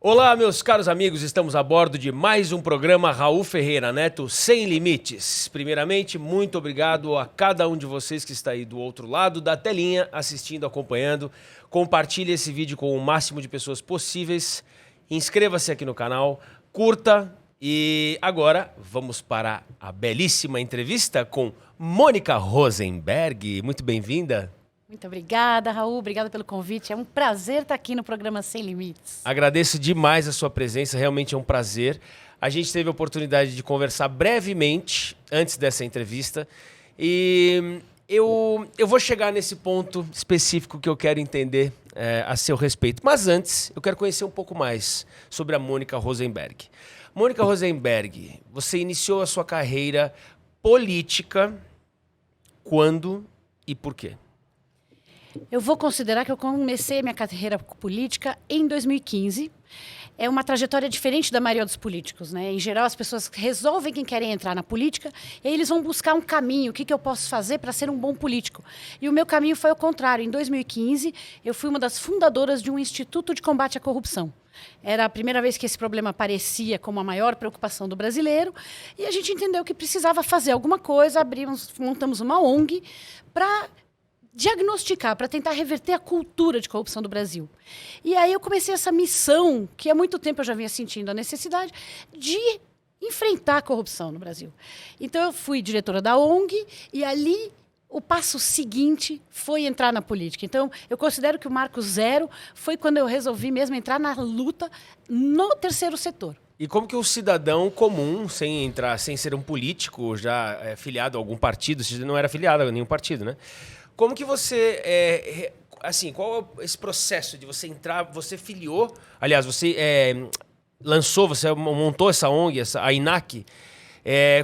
Olá, meus caros amigos, estamos a bordo de mais um programa Raul Ferreira Neto Sem Limites. Primeiramente, muito obrigado a cada um de vocês que está aí do outro lado da telinha, assistindo, acompanhando. Compartilhe esse vídeo com o máximo de pessoas possíveis. Inscreva-se aqui no canal, curta. E agora vamos para a belíssima entrevista com Mônica Rosenberg. Muito bem-vinda. Muito obrigada, Raul. Obrigada pelo convite. É um prazer estar aqui no programa Sem Limites. Agradeço demais a sua presença, realmente é um prazer. A gente teve a oportunidade de conversar brevemente antes dessa entrevista e eu vou chegar nesse ponto específico que eu quero entender a seu respeito. Mas antes, eu quero conhecer um pouco mais sobre a Mônica Rosenberg. Mônica Rosenberg, você iniciou a sua carreira política quando e por quê? Eu vou considerar que eu comecei minha carreira política em 2015. É uma trajetória diferente da maioria dos políticos, né? Em geral, as pessoas resolvem que querem entrar na política e aí eles vão buscar um caminho, o que eu posso fazer para ser um bom político. E o meu caminho foi o contrário. Em 2015, eu fui uma das fundadoras de um Instituto de Combate à Corrupção. Era a primeira vez que esse problema aparecia como a maior preocupação do brasileiro e a gente entendeu que precisava fazer alguma coisa, montamos uma ONG para diagnosticar, para tentar reverter a cultura de corrupção do Brasil. E aí eu comecei essa missão, que há muito tempo eu já vinha sentindo a necessidade de enfrentar a corrupção no Brasil. Então eu fui diretora da ONG e ali o passo seguinte foi entrar na política. Então eu considero que o marco zero foi quando eu resolvi mesmo entrar na luta no terceiro setor. E como que o cidadão comum, sem ser um político, já filiado a algum partido, você não era filiado a nenhum partido, né? Como que você, qual é esse processo de você entrar, você filiou, aliás, você você montou essa ONG, a INAC,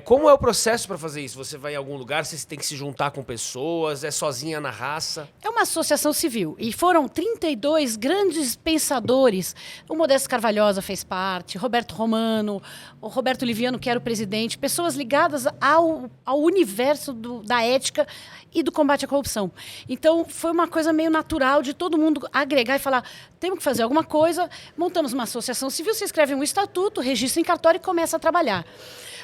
como é o processo para fazer isso? Você vai em algum lugar, você tem que se juntar com pessoas, é sozinha na raça? É uma associação civil e foram 32 grandes pensadores. O Modesto Carvalhosa fez parte, Roberto Romano, o Roberto Liviano, que era o presidente, pessoas ligadas ao universo da ética e do combate à corrupção. Então, foi uma coisa meio natural de todo mundo agregar e falar, temos que fazer alguma coisa, montamos uma associação civil, se escreve um estatuto, registra em cartório e começa a trabalhar.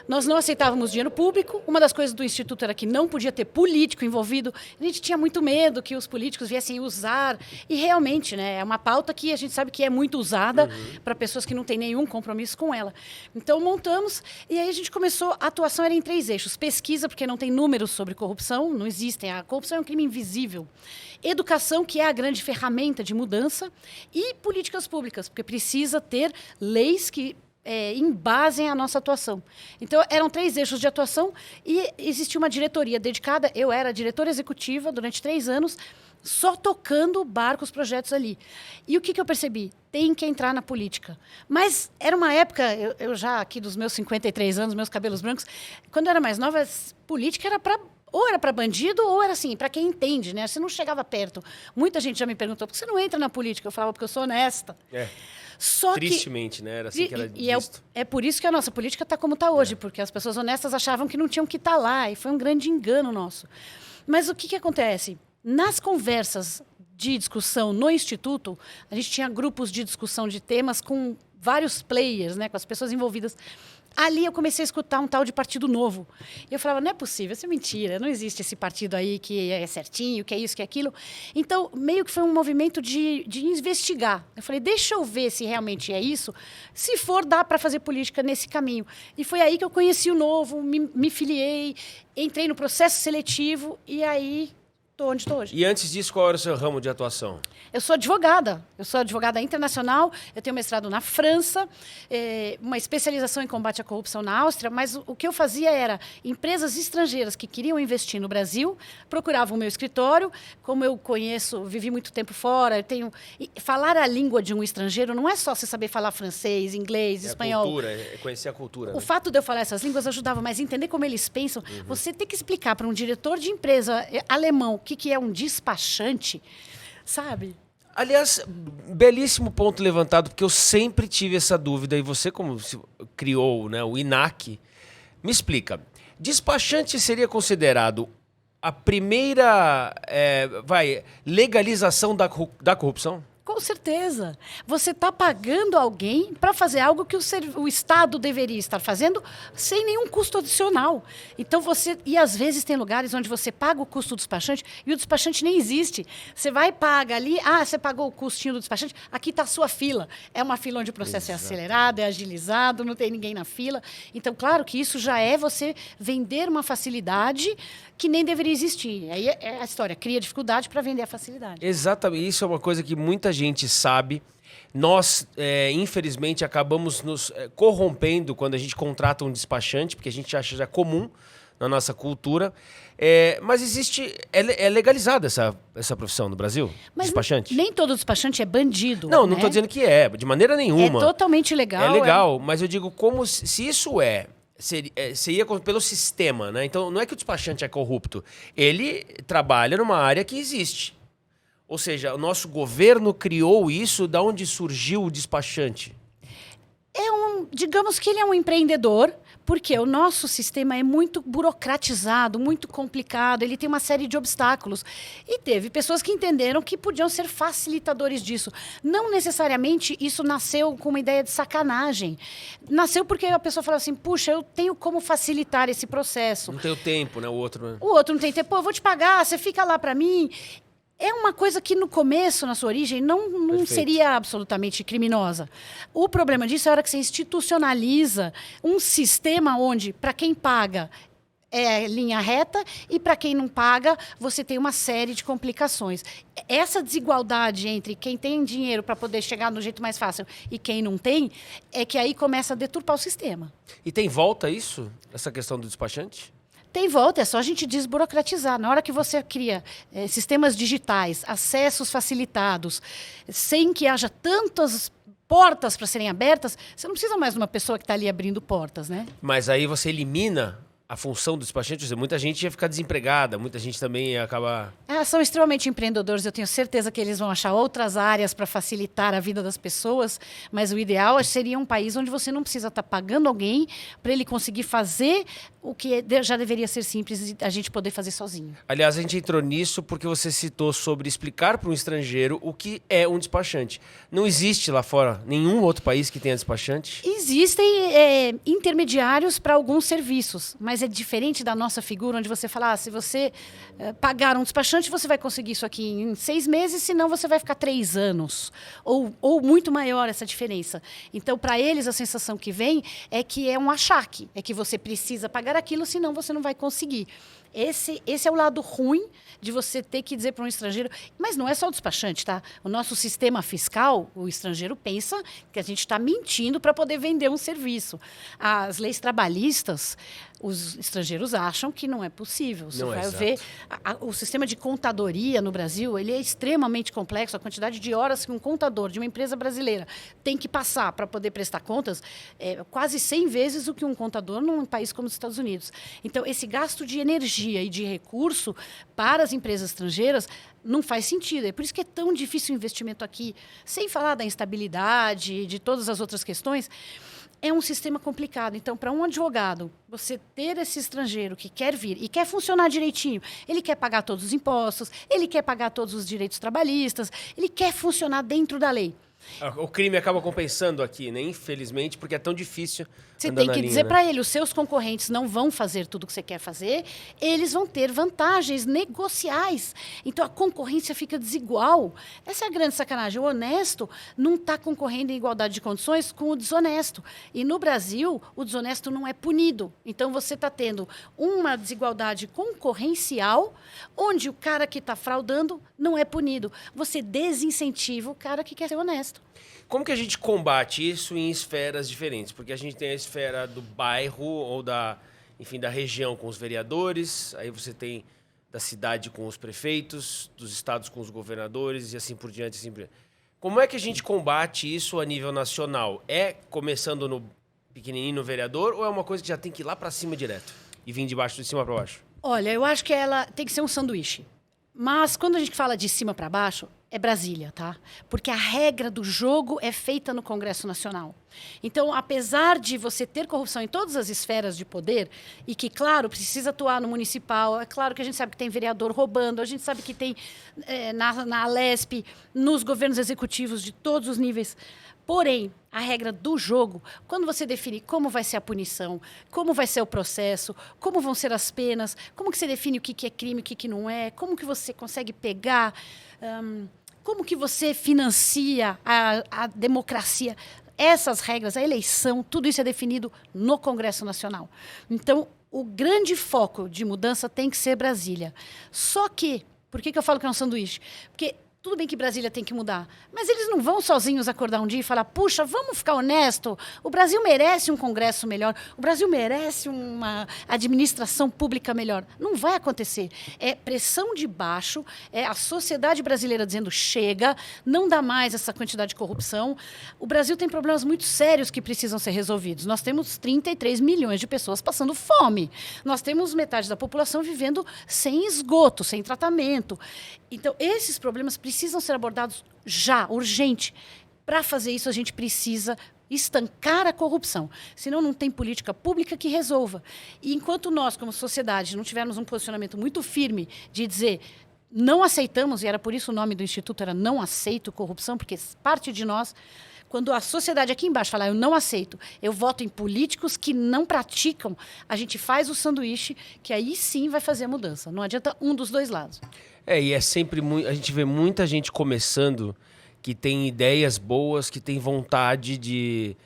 Nós não aceitávamos dinheiro público. Uma das coisas do Instituto era que não podia ter político envolvido. A gente tinha muito medo que os políticos viessem usar. E realmente, né, é uma pauta que a gente sabe que é muito usada para pessoas que não têm nenhum compromisso com ela. Então, montamos e aí a gente começou. A atuação era em 3 eixos. Pesquisa, porque não tem números sobre corrupção, não existem. A corrupção é um crime invisível. Educação, que é a grande ferramenta de mudança. E políticas públicas, porque precisa ter leis que embasem a nossa atuação. Então, eram 3 eixos de atuação e existia uma diretoria dedicada. Eu era diretora executiva durante 3 anos, só tocando barcos, projetos ali. E o que eu percebi? Tem que entrar na política. Mas era uma época, eu já aqui dos meus 53 anos, meus cabelos brancos, quando eu era mais nova, política era para... Ou era para bandido, ou era assim, para quem entende, né? Você não chegava perto. Muita gente já me perguntou, por que você não entra na política? Eu falava, porque eu sou honesta. Só tristemente, né? Era assim que era visto. É por isso que a nossa política está como está hoje, porque as pessoas honestas achavam que não tinham que estar lá, e foi um grande engano nosso. Mas o que acontece? Nas conversas de discussão no Instituto, a gente tinha grupos de discussão de temas com vários players, né, com as pessoas envolvidas. Ali eu comecei a escutar um tal de partido novo. E eu falava, não é possível, isso é mentira, não existe esse partido aí que é certinho, que é isso, que é aquilo. Então, meio que foi um movimento de investigar. Eu falei, deixa eu ver se realmente é isso. Se for, dá para fazer política nesse caminho. E foi aí que eu conheci o Novo, me filiei, entrei no processo seletivo e aí... onde estou hoje. E antes disso, qual era o seu ramo de atuação? Eu sou advogada internacional, eu tenho mestrado na França, uma especialização em combate à corrupção na Áustria, mas o que eu fazia era, empresas estrangeiras que queriam investir no Brasil, procuravam o meu escritório, como eu conheço, vivi muito tempo fora, falar a língua de um estrangeiro não é só você saber falar francês, inglês, espanhol. Cultura, conhecer a cultura. O fato de eu falar essas línguas ajudava, mas entender como eles pensam, você tem que explicar para um diretor de empresa alemão o que é um despachante, sabe? Aliás, belíssimo ponto levantado, porque eu sempre tive essa dúvida, e você, como criou, né, o INAC, me explica. Despachante seria considerado a primeira legalização da corrupção? Com certeza. Você está pagando alguém para fazer algo que o Estado deveria estar fazendo sem nenhum custo adicional. Então e às vezes tem lugares onde você paga o custo do despachante e o despachante nem existe. Você vai e paga ali, você pagou o custinho do despachante, aqui está a sua fila. É uma fila onde o processo é acelerado, é agilizado, não tem ninguém na fila. Então, claro que isso já é você vender uma facilidade que nem deveria existir. Aí é a história, cria dificuldade para vender a facilidade. Exatamente, isso é uma coisa que muita gente sabe. Nós, infelizmente, acabamos nos corrompendo quando a gente contrata um despachante, porque a gente acha já comum na nossa cultura. Mas existe... É legalizada essa profissão no Brasil? Mas despachante? Nem todo despachante é bandido. Não estou dizendo que de maneira nenhuma. É totalmente legal. É legal, mas eu digo, como se isso seria pelo sistema, né? Então, não é que o despachante é corrupto. Ele trabalha numa área que existe. Ou seja, o nosso governo criou isso, da onde surgiu o despachante? Digamos que ele é um empreendedor, porque o nosso sistema é muito burocratizado, muito complicado, ele tem uma série de obstáculos. E teve pessoas que entenderam que podiam ser facilitadores disso. Não necessariamente isso nasceu com uma ideia de sacanagem. Nasceu porque a pessoa falou assim, puxa, eu tenho como facilitar esse processo. Não tem o tempo, né? O outro não tem tempo. Pô, eu vou te pagar, você fica lá para mim. É uma coisa que no começo, na sua origem, não seria absolutamente criminosa. O problema disso é a hora que você institucionaliza um sistema onde, para quem paga, é linha reta e para quem não paga, você tem uma série de complicações. Essa desigualdade entre quem tem dinheiro para poder chegar no jeito mais fácil e quem não tem, é que aí começa a deturpar o sistema. E tem volta isso? Essa questão do despachante? Tem volta, é só a gente desburocratizar. Na hora que você cria sistemas digitais, acessos facilitados, sem que haja tantas portas para serem abertas, você não precisa mais de uma pessoa que está ali abrindo portas, né? Mas aí você elimina a função do despachante, ou seja, muita gente ia ficar desempregada, muita gente também ia acabar... São extremamente empreendedores, eu tenho certeza que eles vão achar outras áreas para facilitar a vida das pessoas, mas o ideal seria um país onde você não precisa estar pagando alguém para ele conseguir fazer o que já deveria ser simples e a gente poder fazer sozinho. Aliás, a gente entrou nisso porque você citou sobre explicar para um estrangeiro o que é um despachante. Não existe lá fora nenhum outro país que tenha despachante? Existem intermediários para alguns serviços, mas é diferente da nossa figura, onde você fala, se você pagar um despachante, você vai conseguir isso aqui em 6 meses, senão você vai ficar 3 anos. Ou muito maior essa diferença. Então, para eles, a sensação que vem é que é um achaque, é que você precisa pagar aquilo, senão você não vai conseguir. Esse é o lado ruim de você ter que dizer para um estrangeiro... Mas não é só o despachante, tá? O nosso sistema fiscal, o estrangeiro pensa que a gente está mentindo para poder vender um serviço. As leis trabalhistas, os estrangeiros acham que não é possível. Você vai ver... O sistema de contadoria no Brasil, ele é extremamente complexo. A quantidade de horas que um contador de uma empresa brasileira tem que passar para poder prestar contas é quase 100 vezes o que um contador num país como os Estados Unidos. Então, esse gasto de energia e de recurso para as empresas estrangeiras não faz sentido. É por isso que é tão difícil o investimento aqui, sem falar da instabilidade, de todas as outras questões. É um sistema complicado. Então, para um advogado, você ter esse estrangeiro que quer vir e quer funcionar direitinho, ele quer pagar todos os impostos, ele quer pagar todos os direitos trabalhistas, ele quer funcionar dentro da lei. O crime acaba compensando aqui, né? Infelizmente, porque é tão difícil. Você tem que dizer para ele, os seus concorrentes não vão fazer tudo o que você quer fazer, eles vão ter vantagens negociais. Então, a concorrência fica desigual. Essa é a grande sacanagem. O honesto não está concorrendo em igualdade de condições com o desonesto. E no Brasil, o desonesto não é punido. Então, você está tendo uma desigualdade concorrencial, onde o cara que está fraudando não é punido. Você desincentiva o cara que quer ser honesto. Como que a gente combate isso em esferas diferentes? Porque a gente tem a esfera do bairro ou da região com os vereadores, aí você tem da cidade com os prefeitos, dos estados com os governadores e assim por diante, assim por diante. Como é que a gente combate isso a nível nacional? É começando no pequenininho, no vereador, ou é uma coisa que já tem que ir lá para cima direto e vir de cima para baixo? Olha, eu acho que ela tem que ser um sanduíche. Mas quando a gente fala de cima para baixo, é Brasília, tá? Porque a regra do jogo é feita no Congresso Nacional. Então, apesar de você ter corrupção em todas as esferas de poder, e que, claro, precisa atuar no municipal, é claro que a gente sabe que tem vereador roubando, a gente sabe que tem na Alesp, nos governos executivos de todos os níveis. Porém, a regra do jogo, quando você define como vai ser a punição, como vai ser o processo, como vão ser as penas, como que você define o que é crime, o que não é, como que você consegue pegar, como que você financia a democracia. Essas regras, a eleição, tudo isso é definido no Congresso Nacional. Então, o grande foco de mudança tem que ser Brasília. Só que, por que eu falo que é um sanduíche? Porque tudo bem que Brasília tem que mudar, mas eles não vão sozinhos acordar um dia e falar, puxa, vamos ficar honesto, o Brasil merece um Congresso melhor, o Brasil merece uma administração pública melhor. Não vai acontecer. É pressão de baixo, é a sociedade brasileira dizendo, chega, não dá mais essa quantidade de corrupção. O Brasil tem problemas muito sérios que precisam ser resolvidos. Nós temos 33 milhões de pessoas passando fome. Nós temos metade da população vivendo sem esgoto, sem tratamento. Então, esses problemas precisam ser abordados já, urgente. Para fazer isso, a gente precisa estancar a corrupção. Senão, não tem política pública que resolva. E enquanto nós, como sociedade, não tivermos um posicionamento muito firme de dizer não aceitamos, e era por isso o nome do Instituto era Não Aceito Corrupção, porque parte de nós, quando a sociedade aqui embaixo falar eu não aceito, eu voto em políticos que não praticam, a gente faz o sanduíche, que aí sim vai fazer a mudança. Não adianta um dos dois lados. E é sempre muito. A gente vê muita gente começando que tem ideias boas, que tem vontade de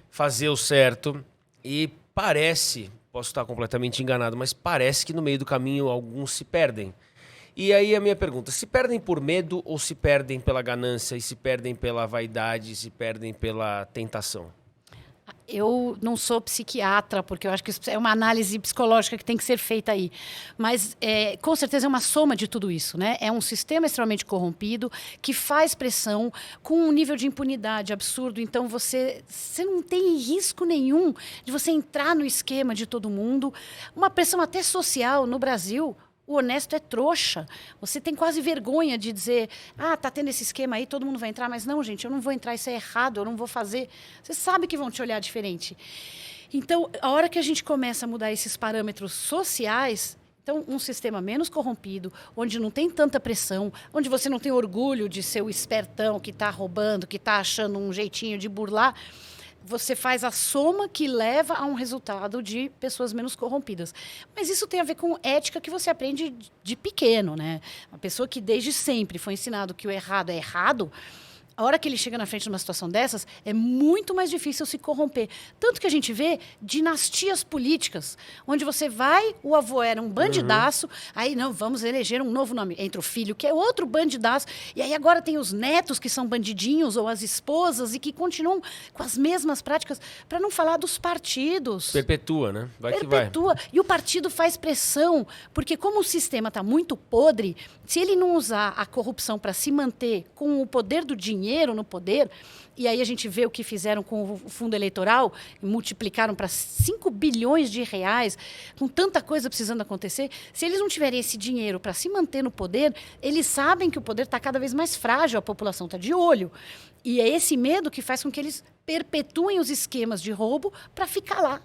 fazer o certo. E parece, posso estar completamente enganado, mas parece que no meio do caminho alguns se perdem. E aí a minha pergunta, se perdem por medo ou se perdem pela ganância, e se perdem pela vaidade, se perdem pela tentação? Eu não sou psiquiatra, porque eu acho que isso é uma análise psicológica que tem que ser feita aí. Mas, com certeza, é uma soma de tudo isso, né? É um sistema extremamente corrompido que faz pressão com um nível de impunidade absurdo. Então, você não tem risco nenhum de você entrar no esquema de todo mundo. Uma pressão até social no Brasil. O honesto é trouxa. Você tem quase vergonha de dizer, tá tendo esse esquema aí, todo mundo vai entrar. Mas não, gente, eu não vou entrar, isso é errado, eu não vou fazer. Você sabe que vão te olhar diferente. Então, a hora que a gente começa a mudar esses parâmetros sociais, então, um sistema menos corrompido, onde não tem tanta pressão, onde você não tem orgulho de ser o espertão que está roubando, que está achando um jeitinho de burlar, você faz a soma que leva a um resultado de pessoas menos corrompidas. Mas isso tem a ver com ética que você aprende de pequeno, né? Uma pessoa que desde sempre foi ensinado que o errado é errado, a hora que ele chega na frente de uma situação dessas, é muito mais difícil se corromper. Tanto que a gente vê dinastias políticas, onde você vai, o avô era um bandidaço, aí não, vamos eleger um novo nome. Entra o filho, que é outro bandidaço, e aí agora tem os netos que são bandidinhos, ou as esposas, e que continuam com as mesmas práticas, para não falar dos partidos. Perpetua, né? Vai Perpetua. Que vai. E o partido faz pressão, porque como o sistema está muito podre, se ele não usar a corrupção para se manter com o poder do dinheiro no poder, e aí a gente vê o que fizeram com o fundo eleitoral, multiplicaram para 5 bilhões de reais, com tanta coisa precisando acontecer. Se eles não tiverem esse dinheiro para se manter no poder, eles sabem que o poder está cada vez mais frágil, a população está de olho. E é esse medo que faz com que eles perpetuem os esquemas de roubo para ficar lá.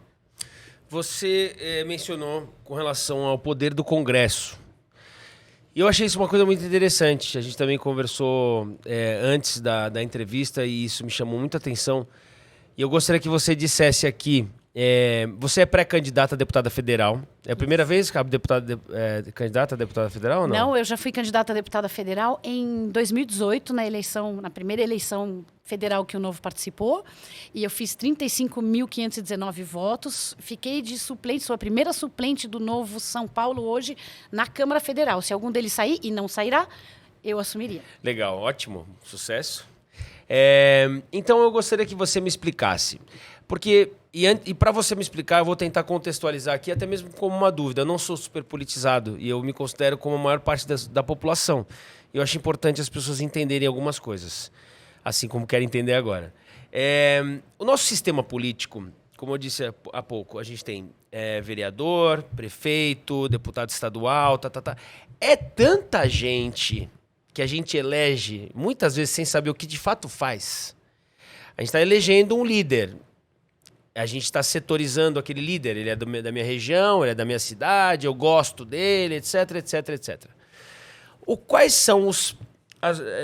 Você mencionou com relação ao poder do Congresso. E eu achei isso uma coisa muito interessante. A gente também conversou antes da entrevista e isso me chamou muita atenção. E eu gostaria que você dissesse aqui, você é pré-candidata a deputada federal. É a primeira vez que é candidata a deputada federal ou não? Não, eu já fui candidata a deputada federal em 2018, na primeira eleição federal que o Novo participou. E eu fiz 35.519 votos. Fiquei de suplente, sou a primeira suplente do Novo São Paulo hoje na Câmara Federal. Se algum deles sair, e não sairá, eu assumiria. Legal, ótimo, sucesso. Então eu gostaria que você me explicasse. Porque, e para você me explicar, eu vou tentar contextualizar aqui, até mesmo como uma dúvida. Eu não sou super politizado e eu me considero como a maior parte da população. Eu acho importante as pessoas entenderem algumas coisas, assim como querem entender agora. O nosso sistema político, como eu disse há pouco, a gente tem vereador, prefeito, deputado estadual, É tanta gente que a gente elege, muitas vezes sem saber o que de fato faz. A gente está elegendo um líder. A gente está setorizando aquele líder. Ele é da minha região, ele é da minha cidade, eu gosto dele, etc, etc, etc. Quais são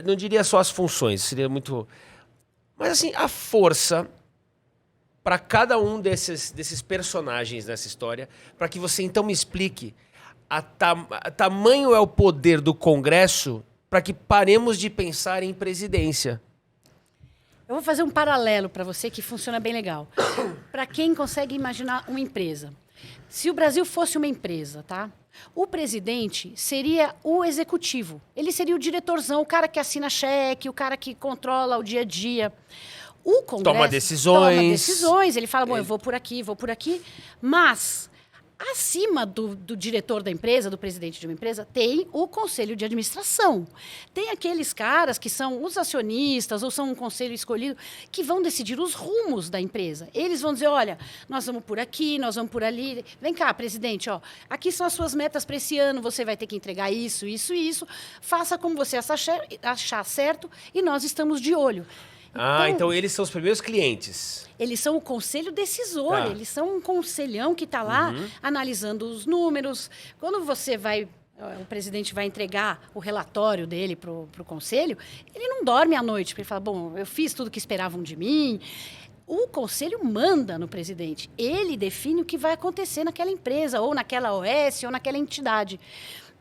não diria só as funções, seria muito... Mas assim, a força para cada um desses personagens nessa história, para que você então me explique tamanho é o poder do Congresso para que paremos de pensar em presidência. Eu vou fazer um paralelo para você que funciona bem legal. Para quem consegue imaginar uma empresa. Se o Brasil fosse uma empresa, tá? O presidente seria o executivo. Ele seria o diretorzão, o cara que assina cheque, o cara que controla o dia a dia. O Congresso toma decisões. Ele fala, bom, eu vou por aqui. Mas, acima do diretor da empresa, do presidente de uma empresa, tem o conselho de administração. Tem aqueles caras que são os acionistas ou são um conselho escolhido que vão decidir os rumos da empresa. Eles vão dizer, olha, nós vamos por aqui, nós vamos por ali. Vem cá, presidente, ó, aqui são as suas metas para esse ano, você vai ter que entregar isso, isso e isso. Faça como você achar certo e nós estamos de olho. Então eles são os primeiros clientes. Eles são o conselho decisor, eles são um conselhão que está lá analisando os números. Quando o presidente vai entregar o relatório dele para o conselho, ele não dorme à noite, porque ele fala, bom, eu fiz tudo o que esperavam de mim. O conselho manda no presidente. Ele define o que vai acontecer naquela empresa, ou naquela OS, ou naquela entidade.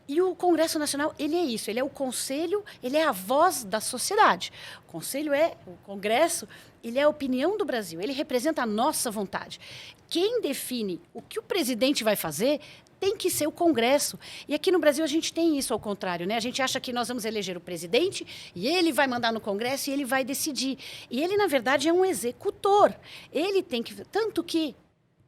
E o Congresso Nacional, ele é isso, ele é o conselho, ele é a voz da sociedade. O Congresso, ele é a opinião do Brasil, ele representa a nossa vontade. Quem define o que o presidente vai fazer tem que ser o Congresso. E aqui no Brasil a gente tem isso ao contrário, né? A gente acha que nós vamos eleger o presidente e ele vai mandar no Congresso e ele vai decidir. E ele, na verdade, é um executor. Ele tem que... Tanto que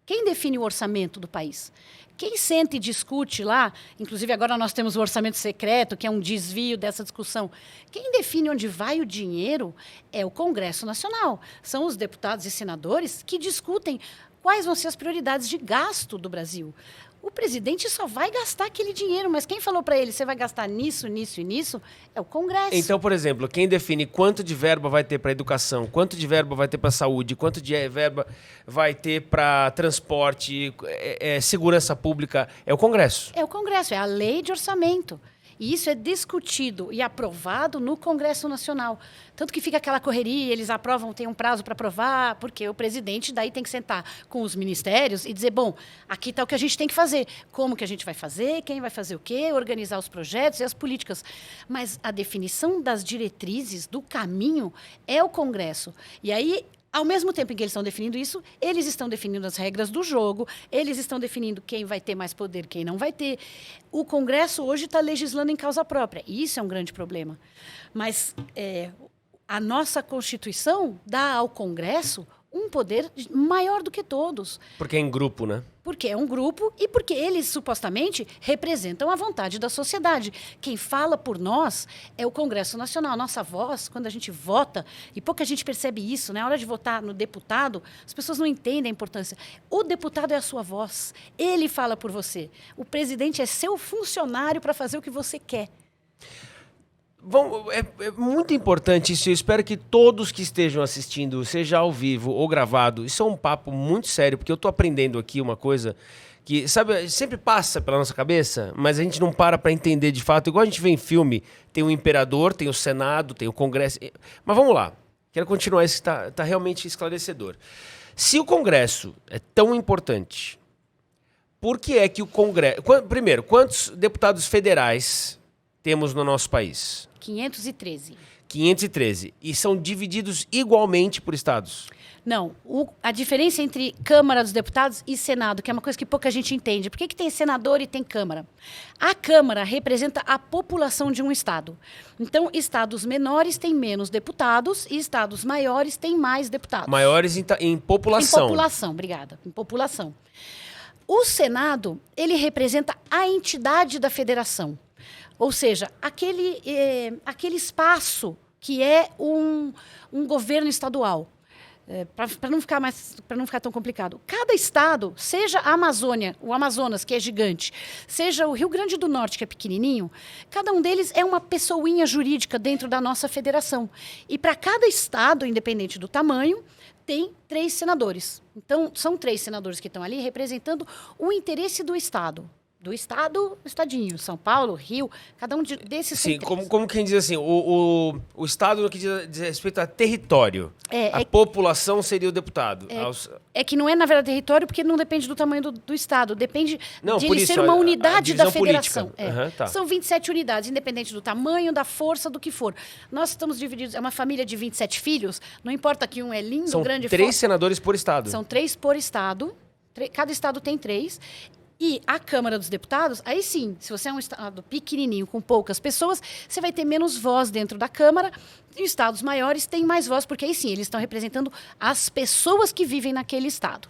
quem define o orçamento do país? Quem senta e discute lá, inclusive agora nós temos o orçamento secreto, que é um desvio dessa discussão. Quem define onde vai o dinheiro é o Congresso Nacional. São os deputados e senadores que discutem quais vão ser as prioridades de gasto do Brasil. O presidente só vai gastar aquele dinheiro, mas quem falou para ele, você vai gastar nisso, nisso e nisso, é o Congresso. Então, por exemplo, quem define quanto de verba vai ter para educação, quanto de verba vai ter para saúde, quanto de verba vai ter para transporte, segurança pública, é o Congresso. É o Congresso, é a lei de orçamento. E isso é discutido e aprovado no Congresso Nacional. Tanto que fica aquela correria, eles aprovam, tem um prazo para aprovar, porque o presidente daí tem que sentar com os ministérios e dizer, bom, aqui está o que a gente tem que fazer. Como que a gente vai fazer, quem vai fazer o quê, organizar os projetos e as políticas. Mas a definição das diretrizes, do caminho, é o Congresso. E aí... Ao mesmo tempo em que eles estão definindo isso, eles estão definindo as regras do jogo, eles estão definindo quem vai ter mais poder, quem não vai ter. O Congresso hoje está legislando em causa própria, e isso é um grande problema. Mas a nossa Constituição dá ao Congresso um poder maior do que todos. Porque é em grupo, né? Porque é um grupo e porque eles, supostamente, representam a vontade da sociedade. Quem fala por nós é o Congresso Nacional. Nossa voz, quando a gente vota, e pouca gente percebe isso, né? Na hora de votar no deputado, as pessoas não entendem a importância. O deputado é a sua voz. Ele fala por você. O presidente é seu funcionário para fazer o que você quer. Bom, é muito importante isso. Eu espero que todos que estejam assistindo, seja ao vivo ou gravado, isso é um papo muito sério, porque eu estou aprendendo aqui uma coisa que, sabe, sempre passa pela nossa cabeça, mas a gente não para entender de fato. Igual a gente vê em filme, tem o imperador, tem o Senado, tem o Congresso. Mas vamos lá, quero continuar, isso está realmente esclarecedor. Se o Congresso é tão importante, por que é que o Congresso... Primeiro, quantos deputados federais temos no nosso país? 513. 513. E são divididos igualmente por estados? Não. A diferença entre Câmara dos Deputados e Senado, que é uma coisa que pouca gente entende. Por que tem senador e tem Câmara? A Câmara representa a população de um estado. Então, estados menores têm menos deputados e estados maiores têm mais deputados. Maiores em população. Em população, obrigada. Em população. O Senado, ele representa a entidade da federação. Ou seja, aquele espaço que é um governo estadual. para não ficar tão complicado. Cada estado, seja a Amazônia, o Amazonas, que é gigante, seja o Rio Grande do Norte, que é pequenininho, cada um deles é uma pessoinha jurídica dentro da nossa federação. E para cada estado, independente do tamanho, tem 3 senadores. Então, são 3 senadores que estão ali representando o interesse do estado. Do estado, estadinho, São Paulo, Rio, cada um desses... Sim, como quem diz assim, o estado no que diz respeito a território, a população seria o deputado. É que não é, na verdade, território, porque não depende do tamanho do estado, depende de ele ser uma unidade da federação. Tá. São 27 unidades, independente do tamanho, da força, do que for. Nós estamos divididos, é uma família de 27 filhos, não importa que um é lindo, são grande... São 3 senadores por estado. São 3 por estado, cada estado tem 3. E a Câmara dos Deputados, aí sim, se você é um estado pequenininho, com poucas pessoas, você vai ter menos voz dentro da Câmara. E estados maiores têm mais voz, porque aí sim, eles estão representando as pessoas que vivem naquele estado.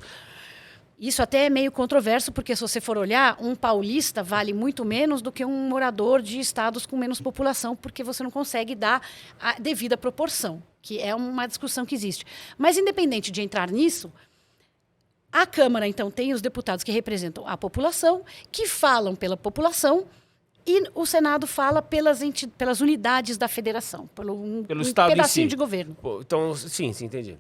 Isso até é meio controverso, porque se você for olhar, um paulista vale muito menos do que um morador de estados com menos população, porque você não consegue dar a devida proporção, que é uma discussão que existe. Mas, independente de entrar nisso... A Câmara, então, tem os deputados que representam a população, que falam pela população, e o Senado fala pelas unidades da federação, pelo estado pedacinho em si. de governo. Então, sim, entendi.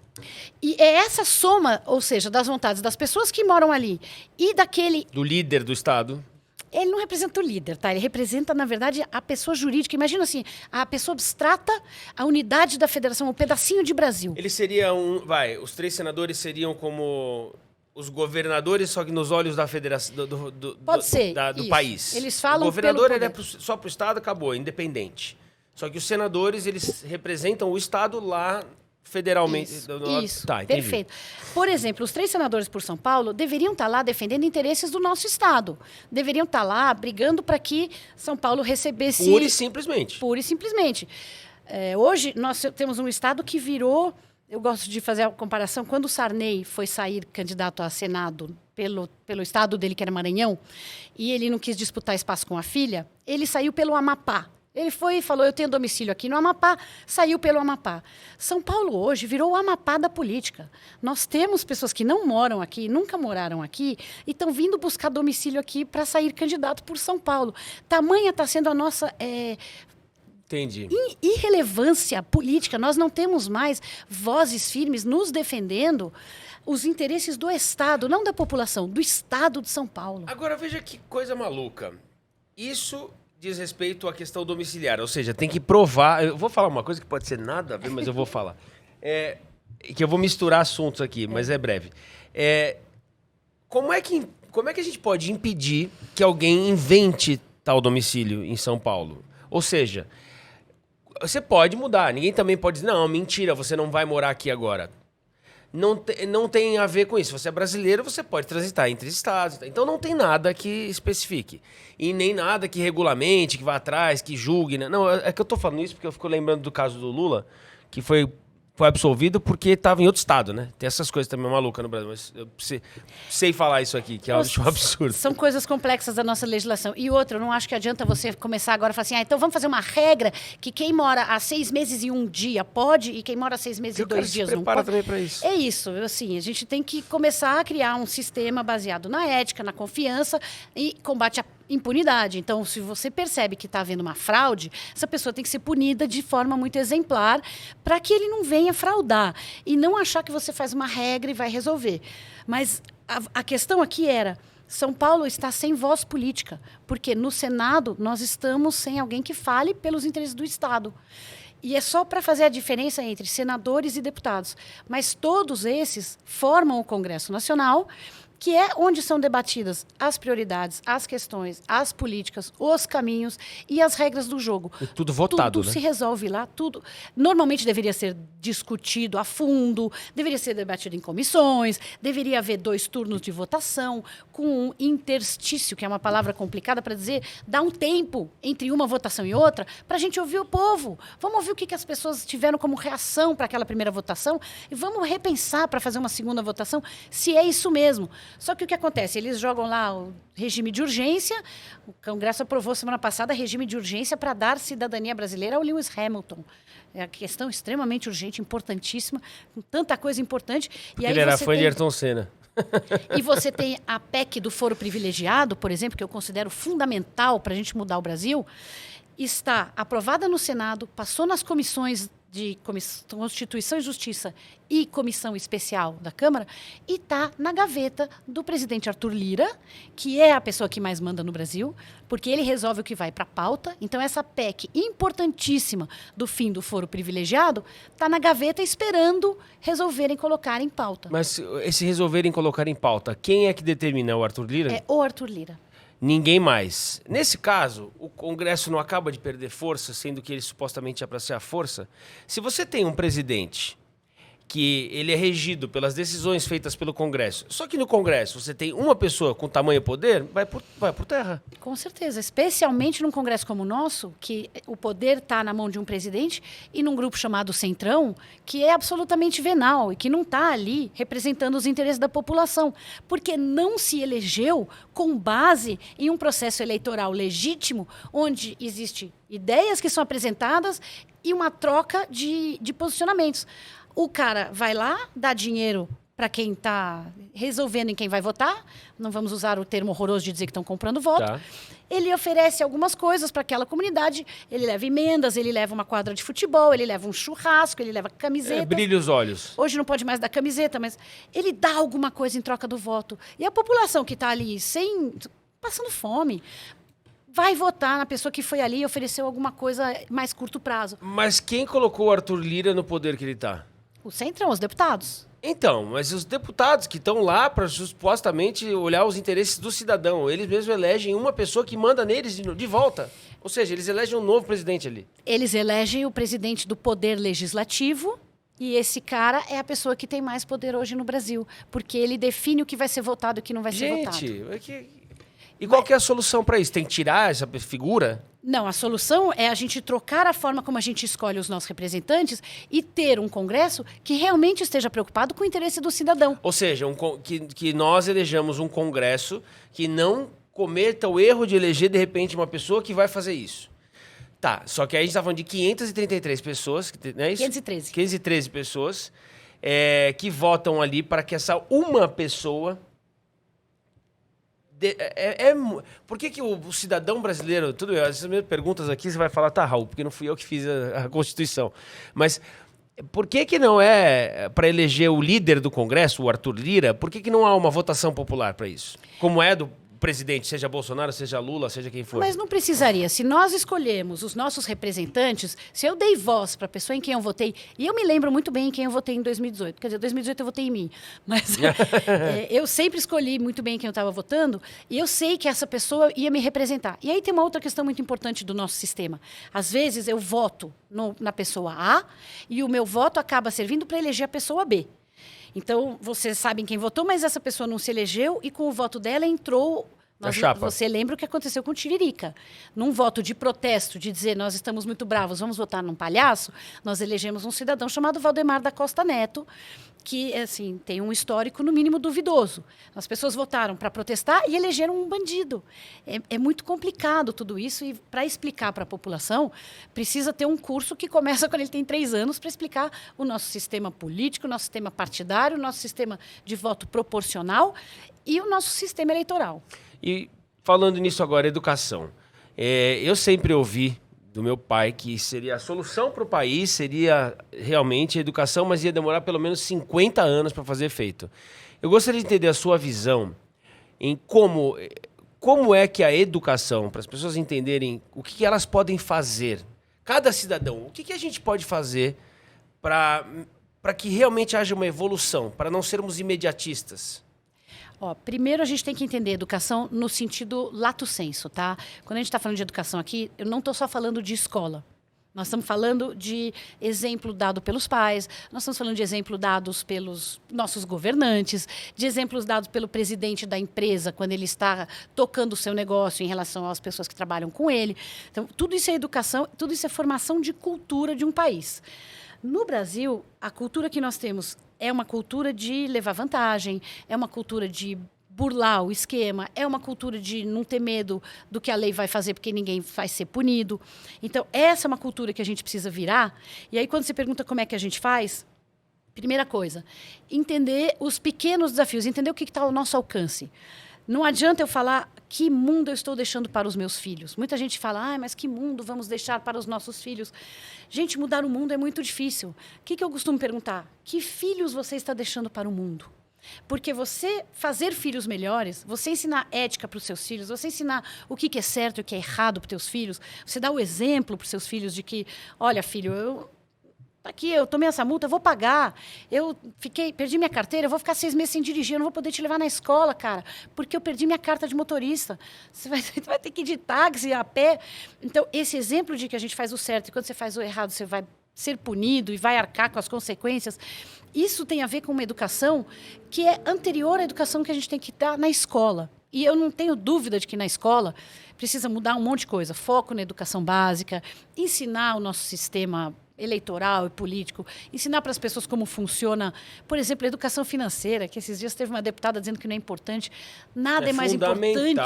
E é essa soma, ou seja, das vontades das pessoas que moram ali e daquele... Do líder do estado. Ele não representa o líder, tá? Ele representa, na verdade, a pessoa jurídica. Imagina assim, a pessoa abstrata, a unidade da federação, um pedacinho de Brasil. Ele seria os 3 senadores seriam como... Os governadores, só que nos olhos da federação do país. Eles falam o governador ele é só para o estado, acabou, independente. Só que os senadores, eles representam o estado lá federalmente. Isso, tá, entendi. Perfeito. Por exemplo, os 3 senadores por São Paulo deveriam estar lá defendendo interesses do nosso estado. Deveriam estar lá brigando para que São Paulo recebesse... Pura e simplesmente. Pura e simplesmente. Hoje, nós temos um estado que virou... Eu gosto de fazer a comparação. Quando o Sarney foi sair candidato a Senado pelo estado dele, que era Maranhão, e ele não quis disputar espaço com a filha, ele saiu pelo Amapá. Ele foi e falou, eu tenho domicílio aqui no Amapá, saiu pelo Amapá. São Paulo hoje virou o Amapá da política. Nós temos pessoas que não moram aqui, nunca moraram aqui, e estão vindo buscar domicílio aqui para sair candidato por São Paulo. Tamanha está sendo a nossa... Entendi. Irrelevância política. Nós não temos mais vozes firmes nos defendendo os interesses do Estado, não da população, do Estado de São Paulo. Agora, veja que coisa maluca. Isso diz respeito à questão domiciliar, ou seja, tem que provar... Eu vou falar uma coisa que pode ser nada a ver, mas eu vou falar. Que eu vou misturar assuntos aqui, mas é breve. Como é que a gente pode impedir que alguém invente tal domicílio em São Paulo? Ou seja... Você pode mudar. Ninguém também pode dizer, não, mentira, você não vai morar aqui agora. Não tem a ver com isso. Você é brasileiro, você pode transitar entre estados. Então não tem nada que especifique. E nem nada que regulamente, que vá atrás, que julgue. Né? Não, é que eu tô falando isso porque eu fico lembrando do caso do Lula, que foi absolvido porque estava em outro estado, né? Tem essas coisas também malucas no Brasil, mas eu sei falar isso aqui, que é um absurdo. São coisas complexas da nossa legislação. E outra, eu não acho que adianta você começar agora e falar assim, então vamos fazer uma regra que quem mora há 6 meses e 1 dia pode e quem mora há 6 meses e 2 dias não pode. Também para isso. É isso, assim, a gente tem que começar a criar um sistema baseado na ética, na confiança e combate à impunidade. Então, se você percebe que está havendo uma fraude, essa pessoa tem que ser punida de forma muito exemplar para que ele não venha fraudar e não achar que você faz uma regra e vai resolver. Mas a questão aqui era, São Paulo está sem voz política, porque no Senado nós estamos sem alguém que fale pelos interesses do Estado. E é só para fazer a diferença entre senadores e deputados. Mas todos esses formam o Congresso Nacional, que é onde são debatidas as prioridades, as questões, as políticas, os caminhos e as regras do jogo. E tudo votado, tudo né? Se resolve lá, tudo. Normalmente deveria ser discutido a fundo, deveria ser debatido em comissões, deveria haver 2 turnos de votação, com um interstício, que é uma palavra complicada para dizer, dá um tempo entre uma votação e outra, para a gente ouvir o povo. Vamos ouvir o que as pessoas tiveram como reação para aquela primeira votação e vamos repensar para fazer uma segunda votação, se é isso mesmo. Só que o que acontece? Eles jogam lá o regime de urgência, o Congresso aprovou semana passada regime de urgência para dar cidadania brasileira ao Lewis Hamilton. É uma questão extremamente urgente, importantíssima, com tanta coisa importante. Porque ele era fã de Ayrton Senna. E você tem a PEC do foro privilegiado, por exemplo, que eu considero fundamental para a gente mudar o Brasil, está aprovada no Senado, passou nas comissões de Constituição e Justiça e Comissão Especial da Câmara e está na gaveta do presidente Arthur Lira, que é a pessoa que mais manda no Brasil, porque ele resolve o que vai para a pauta. Então, essa PEC importantíssima do fim do foro privilegiado está na gaveta esperando resolverem colocar em pauta. Mas esse resolverem colocar em pauta, quem é que determina? O Arthur Lira? É o Arthur Lira. Ninguém mais. Nesse caso, o Congresso não acaba de perder força, sendo que ele supostamente é para ser a força. Se você tem um presidente que ele é regido pelas decisões feitas pelo Congresso, só que no Congresso você tem uma pessoa com tamanho poder, vai por terra. Com certeza, especialmente num Congresso como o nosso, que o poder está na mão de um presidente e num grupo chamado Centrão, que é absolutamente venal e que não está ali representando os interesses da população, porque não se elegeu com base em um processo eleitoral legítimo, onde existem ideias que são apresentadas e uma troca de posicionamentos. O cara vai lá, dá dinheiro para quem está resolvendo em quem vai votar. Não vamos usar o termo horroroso de dizer que estão comprando voto. Tá. Ele oferece algumas coisas para aquela comunidade. Ele leva emendas, ele leva uma quadra de futebol, ele leva um churrasco, ele leva camiseta. Brilha os olhos. Hoje não pode mais dar camiseta, mas ele dá alguma coisa em troca do voto. E a população que está ali passando fome vai votar na pessoa que foi ali e ofereceu alguma coisa mais curto prazo. Mas quem colocou o Arthur Lira no poder que ele está? O Centrão, os deputados. Então, mas os deputados que estão lá para supostamente olhar os interesses do cidadão, eles mesmos elegem uma pessoa que manda neles de volta. Ou seja, eles elegem um novo presidente ali. Eles elegem o presidente do Poder Legislativo e esse cara é a pessoa que tem mais poder hoje no Brasil, porque ele define o que vai ser votado e o que não vai ser votado. E qual que é a solução para isso? Tem que tirar essa figura? Não, a solução é a gente trocar a forma como a gente escolhe os nossos representantes e ter um Congresso que realmente esteja preocupado com o interesse do cidadão. Ou seja, que nós elejamos um Congresso que não cometa o erro de eleger, de repente, uma pessoa que vai fazer isso. Tá, só que aí a gente está falando de 533 pessoas, não é isso? 513. 513 pessoas que votam ali para que essa uma pessoa... Por que o cidadão brasileiro... Essas minhas perguntas aqui você vai falar, tá, Raul, porque não fui eu que fiz a Constituição. Mas por que não é para eleger o líder do Congresso, o Arthur Lira, por que não há uma votação popular para isso? Como é do presidente, seja Bolsonaro, seja Lula, seja quem for. Mas não precisaria. Se nós escolhermos os nossos representantes, se eu dei voz para a pessoa em quem eu votei, e eu me lembro muito bem em quem eu votei em 2018, quer dizer, em 2018 eu votei em mim, mas eu sempre escolhi muito bem quem eu estava votando, e eu sei que essa pessoa ia me representar. E aí tem uma outra questão muito importante do nosso sistema. Às vezes eu voto na pessoa A, e o meu voto acaba servindo para eleger a pessoa B. Então, vocês sabem quem votou, mas essa pessoa não se elegeu e com o voto dela entrou... Você lembra o que aconteceu com o Tiririca. Num voto de protesto, de dizer nós estamos muito bravos, vamos votar num palhaço, nós elegemos um cidadão chamado Valdemar da Costa Neto, que assim, tem um histórico no mínimo duvidoso. As pessoas votaram para protestar e elegeram um bandido. É muito complicado tudo isso e para explicar para a população, precisa ter um curso que começa quando ele tem 3 anos para explicar o nosso sistema político, o nosso sistema partidário, o nosso sistema de voto proporcional e o nosso sistema eleitoral. E falando nisso agora, educação. Eu sempre ouvi do meu pai que seria a solução para o país, seria realmente a educação, mas ia demorar pelo menos 50 anos para fazer efeito. Eu gostaria de entender a sua visão em como é que a educação, para as pessoas entenderem o que elas podem fazer, cada cidadão, o que a gente pode fazer para que realmente haja uma evolução, para não sermos imediatistas. Primeiro a gente tem que entender educação no sentido lato sensu, tá? Quando a gente está falando de educação aqui, eu não estou só falando de escola. Nós estamos falando de exemplo dado pelos pais, nós estamos falando de exemplo dados pelos nossos governantes, de exemplos dados pelo presidente da empresa quando ele está tocando o seu negócio em relação às pessoas que trabalham com ele. Então, tudo isso é educação, tudo isso é formação de cultura de um país. No Brasil, a cultura que nós temos é uma cultura de levar vantagem, é uma cultura de burlar o esquema, é uma cultura de não ter medo do que a lei vai fazer, porque ninguém vai ser punido. Então, essa é uma cultura que a gente precisa virar. E aí, quando você pergunta como é que a gente faz, primeira coisa, entender os pequenos desafios, entender o que está ao nosso alcance. Não adianta eu falar que mundo eu estou deixando para os meus filhos. Muita gente fala, mas que mundo vamos deixar para os nossos filhos? Gente, mudar o mundo é muito difícil. O que eu costumo perguntar? Que filhos você está deixando para o mundo? Porque você fazer filhos melhores, você ensinar ética para os seus filhos, você ensinar o que é certo e o que é errado para os teus filhos, você dá o exemplo para os seus filhos de que, olha, filho, aqui, eu tomei essa multa, eu vou pagar. Perdi minha carteira, eu vou ficar 6 meses sem dirigir, eu não vou poder te levar na escola, cara, porque eu perdi minha carta de motorista. Você vai ter que ir de táxi, a pé. Então, esse exemplo de que a gente faz o certo e quando você faz o errado, você vai ser punido e vai arcar com as consequências, isso tem a ver com uma educação que é anterior à educação que a gente tem que dar na escola. E eu não tenho dúvida de que na escola precisa mudar um monte de coisa. Foco na educação básica, ensinar o nosso sistema eleitoral e político, ensinar para as pessoas como funciona, por exemplo, a educação financeira, que esses dias teve uma deputada dizendo que não é importante. Nada é mais importante.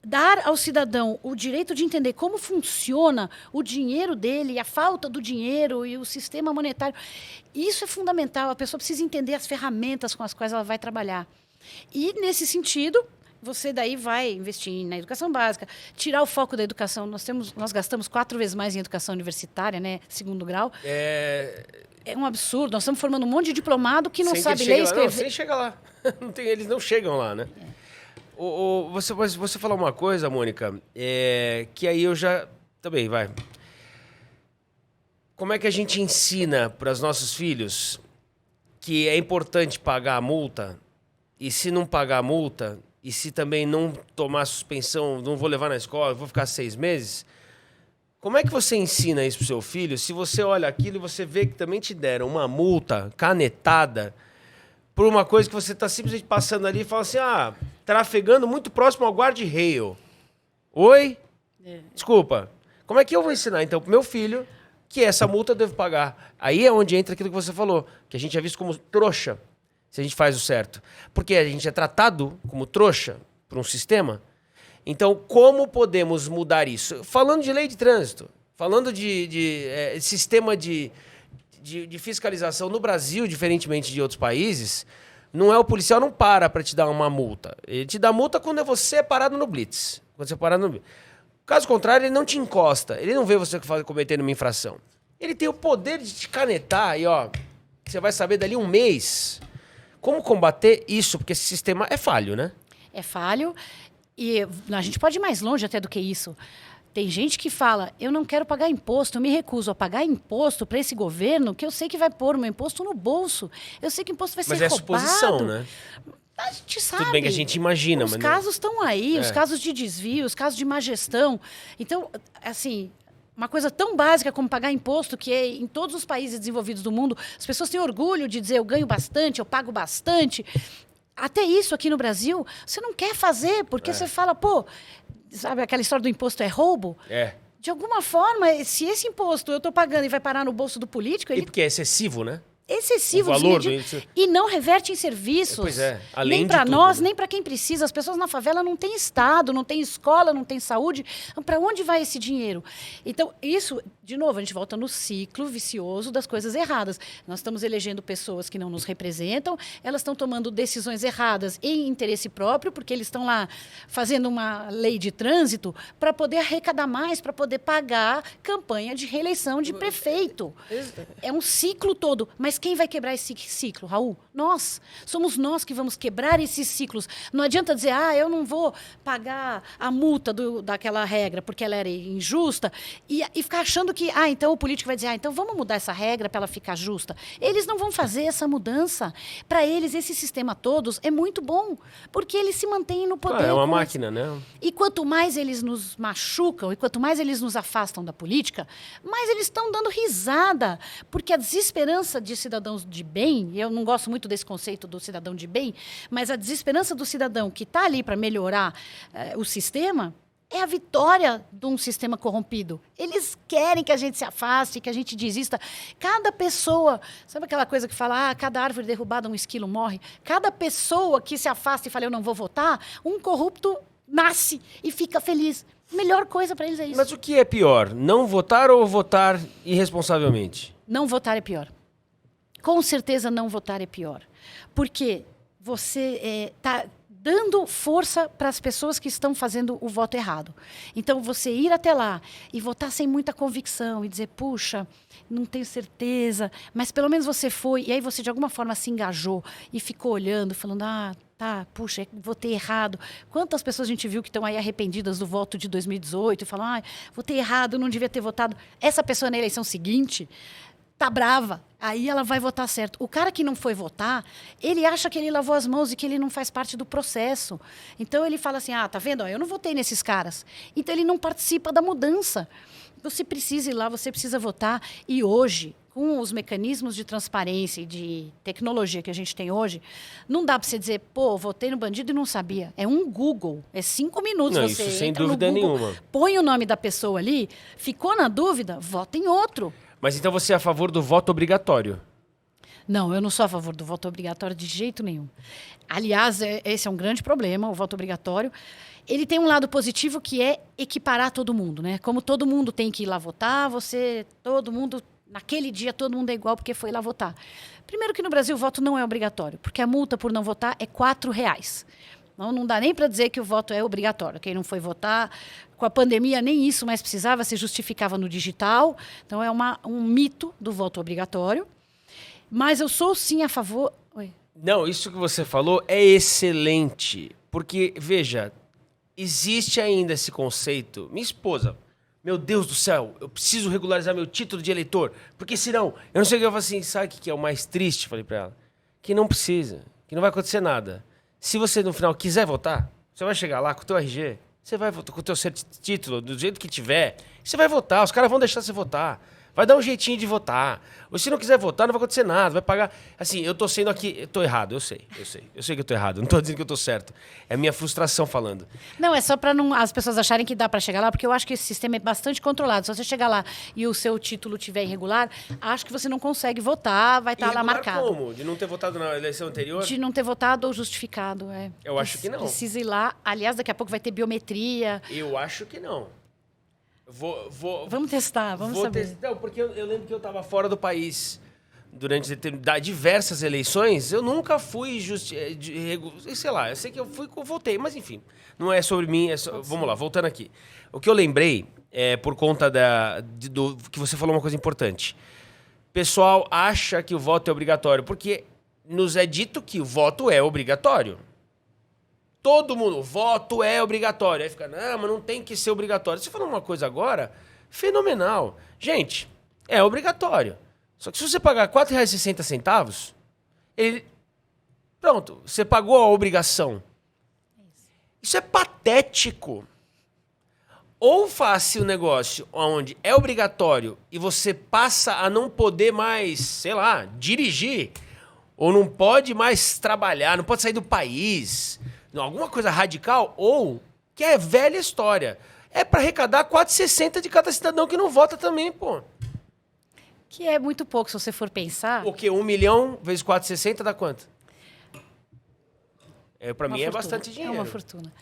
Dar ao cidadão o direito de entender como funciona o dinheiro dele, a falta do dinheiro e o sistema monetário. Isso é fundamental. A pessoa precisa entender as ferramentas com as quais ela vai trabalhar. E, nesse sentido, você daí vai investir na educação básica, tirar o foco da educação. Nós gastamos 4 vezes mais em educação universitária, né, segundo grau. É um absurdo. Nós estamos formando um monte de diplomado que não sabe ler e escrever. Não, sem chegar lá. Eles não chegam lá, né? Você falou uma coisa, Mônica, que aí eu já... Também, vai. Como é que a gente ensina para os nossos filhos que é importante pagar a multa e se não pagar a multa... E se também não tomar suspensão, não vou levar na escola, vou ficar 6 meses? Como é que você ensina isso pro seu filho se você olha aquilo e você vê que também te deram uma multa canetada por uma coisa que você está simplesmente passando ali e fala assim, trafegando muito próximo ao guarda-rail. Oi? Desculpa. Como é que eu vou ensinar, então, pro meu filho que essa multa eu devo pagar? Aí é onde entra aquilo que você falou, que a gente é visto como trouxa. Se a gente faz o certo. Porque a gente é tratado como trouxa por um sistema. Então, como podemos mudar isso? Falando de lei de trânsito, falando de sistema de fiscalização no Brasil, diferentemente de outros países, o policial não para te dar uma multa. Ele te dá multa quando você é parado no blitz. Quando você é parado no blitz. Caso contrário, ele não te encosta. Ele não vê você cometendo uma infração. Ele tem o poder de te canetar e, você vai saber dali um mês... Como combater isso? Porque esse sistema é falho, né? É falho. E a gente pode ir mais longe até do que isso. Tem gente que fala, eu não quero pagar imposto, eu me recuso a pagar imposto para esse governo, que eu sei que vai pôr o meu imposto no bolso. Eu sei que o imposto vai ser roubado. Mas é suposição, né? A gente sabe. Tudo bem que a gente imagina, mas... Os casos estão aí, os casos de desvio, os casos de má gestão. Então, assim... Uma coisa tão básica como pagar imposto, que em todos os países desenvolvidos do mundo, as pessoas têm orgulho de dizer eu ganho bastante, eu pago bastante. Até isso aqui no Brasil, você não quer fazer, porque você fala, sabe aquela história do imposto é roubo? De alguma forma, se esse imposto eu estou pagando e vai parar no bolso do político... E porque é excessivo, né? Excessivo, e não reverte em serviços, nem para nós, nem para quem precisa. As pessoas na favela não têm estado, não têm escola, não têm saúde. Então, para onde vai esse dinheiro? Então, isso, de novo, a gente volta no ciclo vicioso das coisas erradas. Nós estamos elegendo pessoas que não nos representam, elas estão tomando decisões erradas em interesse próprio, porque eles estão lá fazendo uma lei de trânsito para poder arrecadar mais, para poder pagar campanha de reeleição de prefeito. É um ciclo todo, mas quem vai quebrar esse ciclo, Raul? Nós. Somos nós que vamos quebrar esses ciclos. Não adianta dizer, eu não vou pagar a multa daquela regra porque ela era injusta e ficar achando que, então o político vai dizer, então vamos mudar essa regra para ela ficar justa. Eles não vão fazer essa mudança. Para eles, esse sistema todos é muito bom, porque eles se mantêm no poder. É uma máquina, né? E quanto mais eles nos machucam e quanto mais eles nos afastam da política, mais eles estão dando risada, porque a desesperança de cidadãos de bem, e eu não gosto muito desse conceito do cidadão de bem, mas a desesperança do cidadão que está ali para melhorar o sistema é a vitória de um sistema corrompido. Eles querem que a gente se afaste, que a gente desista. Cada pessoa, sabe aquela coisa que fala, cada árvore derrubada, um esquilo morre? Cada pessoa que se afasta e fala, eu não vou votar, um corrupto nasce e fica feliz. Melhor coisa para eles é isso. Mas o que é pior? Não votar ou votar irresponsavelmente? Não votar é pior. Com certeza não votar é pior. Porque você está dando força para as pessoas que estão fazendo o voto errado. Então, você ir até lá e votar sem muita convicção e dizer, puxa, não tenho certeza, mas pelo menos você foi, e aí você de alguma forma se engajou e ficou olhando, falando, tá, puxa, votei errado. Quantas pessoas a gente viu que estão aí arrependidas do voto de 2018 e falam, votei errado, não devia ter votado. Essa pessoa na eleição seguinte tá brava, aí ela vai votar certo. O cara que não foi votar, ele acha que ele lavou as mãos e que ele não faz parte do processo. Então ele fala assim, tá vendo? Eu não votei nesses caras. Então ele não participa da mudança. Você precisa ir lá, você precisa votar. E hoje, com os mecanismos de transparência e de tecnologia que a gente tem hoje, não dá para você dizer, votei no bandido e não sabia. É um Google, é 5 minutos. Não, você isso sem entra dúvida no Google, nenhuma. põe o nome da pessoa ali, ficou na dúvida, vota em outro. Mas então você é a favor do voto obrigatório? Não, eu não sou a favor do voto obrigatório de jeito nenhum. Aliás, esse é um grande problema, o voto obrigatório. Ele tem um lado positivo que é equiparar todo mundo, né? Como todo mundo tem que ir lá votar, todo mundo, naquele dia, todo mundo é igual porque foi lá votar. Primeiro que no Brasil o voto não é obrigatório, porque a multa por não votar é R$4. Não dá nem para dizer que o voto é obrigatório. Quem não foi votar, com a pandemia nem isso mais precisava, se justificava no digital. Então é um mito do voto obrigatório. Mas eu sou sim a favor... Oi. Não, isso que você falou é excelente. Porque, veja, existe ainda esse conceito. Minha esposa, meu Deus do céu, eu preciso regularizar meu título de eleitor, porque senão, eu não sei o que eu falo assim, sabe o que é o mais triste? Falei para ela, que não precisa, que não vai acontecer nada. Se você, no final, quiser votar, você vai chegar lá com o teu RG, você vai votar com o teu título, do jeito que tiver, você vai votar, os caras vão deixar você votar. Vai dar um jeitinho de votar. Ou se não quiser votar, não vai acontecer nada. Vai pagar... Assim, eu tô sendo aqui... Eu tô errado, eu sei. Eu sei que eu tô errado. Não tô dizendo que eu tô certo. É a minha frustração falando. Não, é só para não as pessoas acharem que dá para chegar lá, porque eu acho que esse sistema é bastante controlado. Se você chegar lá e o seu título estiver irregular, acho que você não consegue votar, vai estar lá marcado. Como? De não ter votado na eleição anterior? De não ter votado ou justificado, é. Eu acho que não. Precisa ir lá. Aliás, daqui a pouco vai ter biometria. Eu acho que não. Vamos testar, vamos saber. Não, porque eu lembro que eu estava fora do país durante diversas eleições. Eu nunca fui sei lá, eu sei que eu votei, mas enfim, não é sobre mim. Vamos lá, voltando aqui. O que eu lembrei é por conta do que você falou uma coisa importante. O pessoal acha que o voto é obrigatório, porque nos é dito que o voto é obrigatório. Todo mundo, o voto é obrigatório. Aí fica, não, mas não tem que ser obrigatório. Você falou uma coisa agora, fenomenal. Gente, é obrigatório. Só que se você pagar R$4,60, pronto, você pagou a obrigação. Isso é patético. Ou faça o negócio onde é obrigatório e você passa a não poder mais, sei lá, dirigir, ou não pode mais trabalhar, não pode sair do país... Alguma coisa radical, ou que é velha história. É para arrecadar R$4,60 de cada cidadão que não vota também, pô. Que é muito pouco, se você for pensar. O quê? 1 milhão vezes R$4,60 dá quanto? Para mim é bastante dinheiro. É uma fortuna.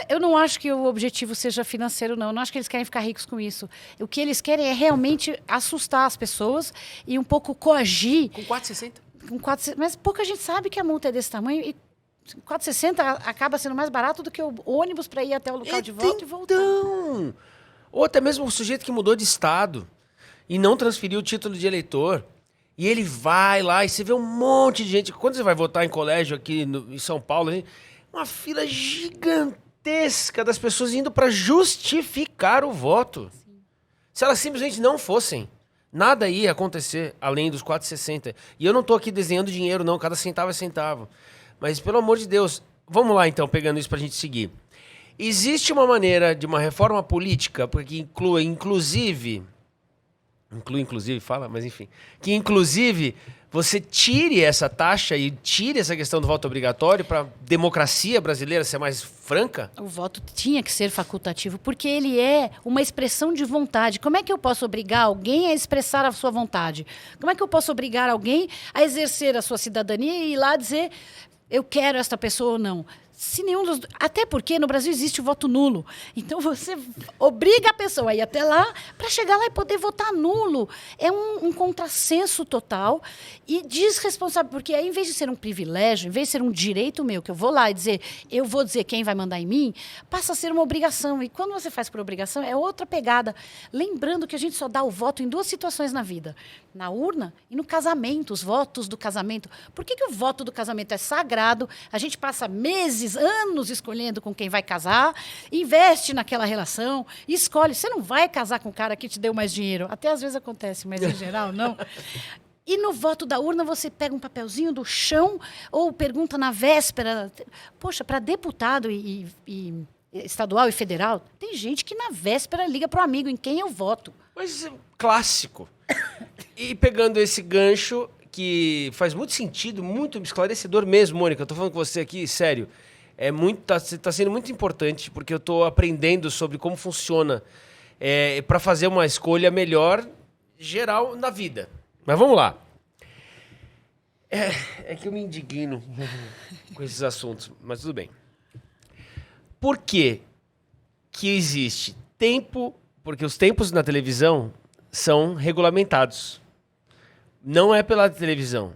Eu não acho que o objetivo seja financeiro, não. Eu não acho que eles querem ficar ricos com isso. O que eles querem é realmente assustar as pessoas e um pouco coagir. Com R$4,60? Com 4,60. Mas pouca gente sabe que a multa é desse tamanho e R$4,60 acaba sendo mais barato do que o ônibus para ir até o local de voto e voltar. Então, ou até mesmo o sujeito que mudou de estado e não transferiu o título de eleitor. E ele vai lá e você vê um monte de gente. Quando você vai votar em colégio aqui em São Paulo, uma fila gigantesca das pessoas indo para justificar o voto. Sim. Se elas simplesmente não fossem, nada ia acontecer além dos R$4,60. E eu não estou aqui desenhando dinheiro, não. Cada centavo é centavo. Mas, pelo amor de Deus, vamos lá, então, pegando isso para a gente seguir. Existe uma maneira de uma reforma política que inclua, inclusive, inclusive, fala, mas enfim, que inclusive você tire essa taxa e tire essa questão do voto obrigatório para a democracia brasileira ser mais franca? O voto tinha que ser facultativo, porque ele é uma expressão de vontade. Como é que eu posso obrigar alguém a expressar a sua vontade? Como é que eu posso obrigar alguém a exercer a sua cidadania e ir lá dizer eu quero esta pessoa ou não? Se nenhum dos... Até porque no Brasil existe o voto nulo. Então você obriga a pessoa a ir até lá para chegar lá e poder votar nulo. É um contrassenso total e desresponsável. Porque aí, em vez de ser um privilégio, em vez de ser um direito meu, que eu vou lá e dizer, eu vou dizer quem vai mandar em mim, passa a ser uma obrigação. E quando você faz por obrigação, é outra pegada. Lembrando que a gente só dá o voto em 2 situações na vida. Na urna e no casamento, os votos do casamento. Por que o voto do casamento é sagrado? A gente passa meses, anos escolhendo com quem vai casar, investe naquela relação, escolhe. Você não vai casar com o cara que te deu mais dinheiro. Até às vezes acontece, mas em geral não. E no voto da urna você pega um papelzinho do chão ou pergunta na véspera. Poxa, para deputado e estadual e federal, tem gente que na véspera liga para o amigo em quem eu voto. Mas clássico. E pegando esse gancho, que faz muito sentido, muito esclarecedor mesmo, Mônica, eu tô falando com você aqui, sério, tá sendo muito importante, porque eu tô aprendendo sobre como funciona para fazer uma escolha melhor geral na vida. Mas vamos lá. É que eu me indigno com esses assuntos, mas tudo bem. Por que existe tempo? Porque os tempos na televisão são regulamentados. Não é pela televisão.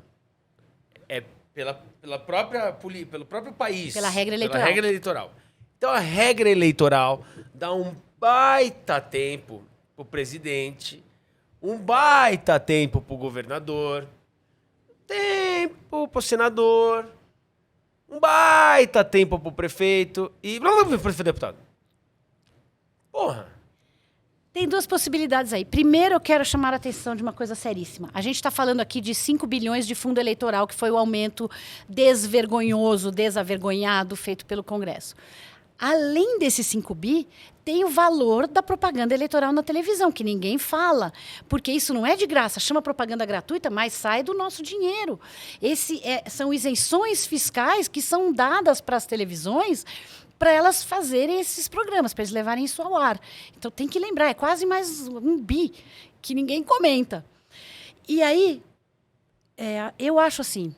É pelo próprio país. Pela regra eleitoral. Pela regra eleitoral. Então, a regra eleitoral dá um baita tempo pro presidente, um baita tempo pro governador, tempo pro senador, um baita tempo pro prefeito e... pro deputado. Porra! Tem 2 possibilidades aí. Primeiro, eu quero chamar a atenção de uma coisa seríssima. A gente está falando aqui de 5 bilhões de fundo eleitoral, que foi o aumento desvergonhoso, desavergonhado, feito pelo Congresso. Além desses 5 bi, tem o valor da propaganda eleitoral na televisão, que ninguém fala. Porque isso não é de graça, chama propaganda gratuita, mas sai do nosso dinheiro. São isenções fiscais que são dadas para as televisões para elas fazerem esses programas, para eles levarem isso ao ar. Então tem que lembrar, é quase mais 1 bi, que ninguém comenta. E aí, eu acho assim,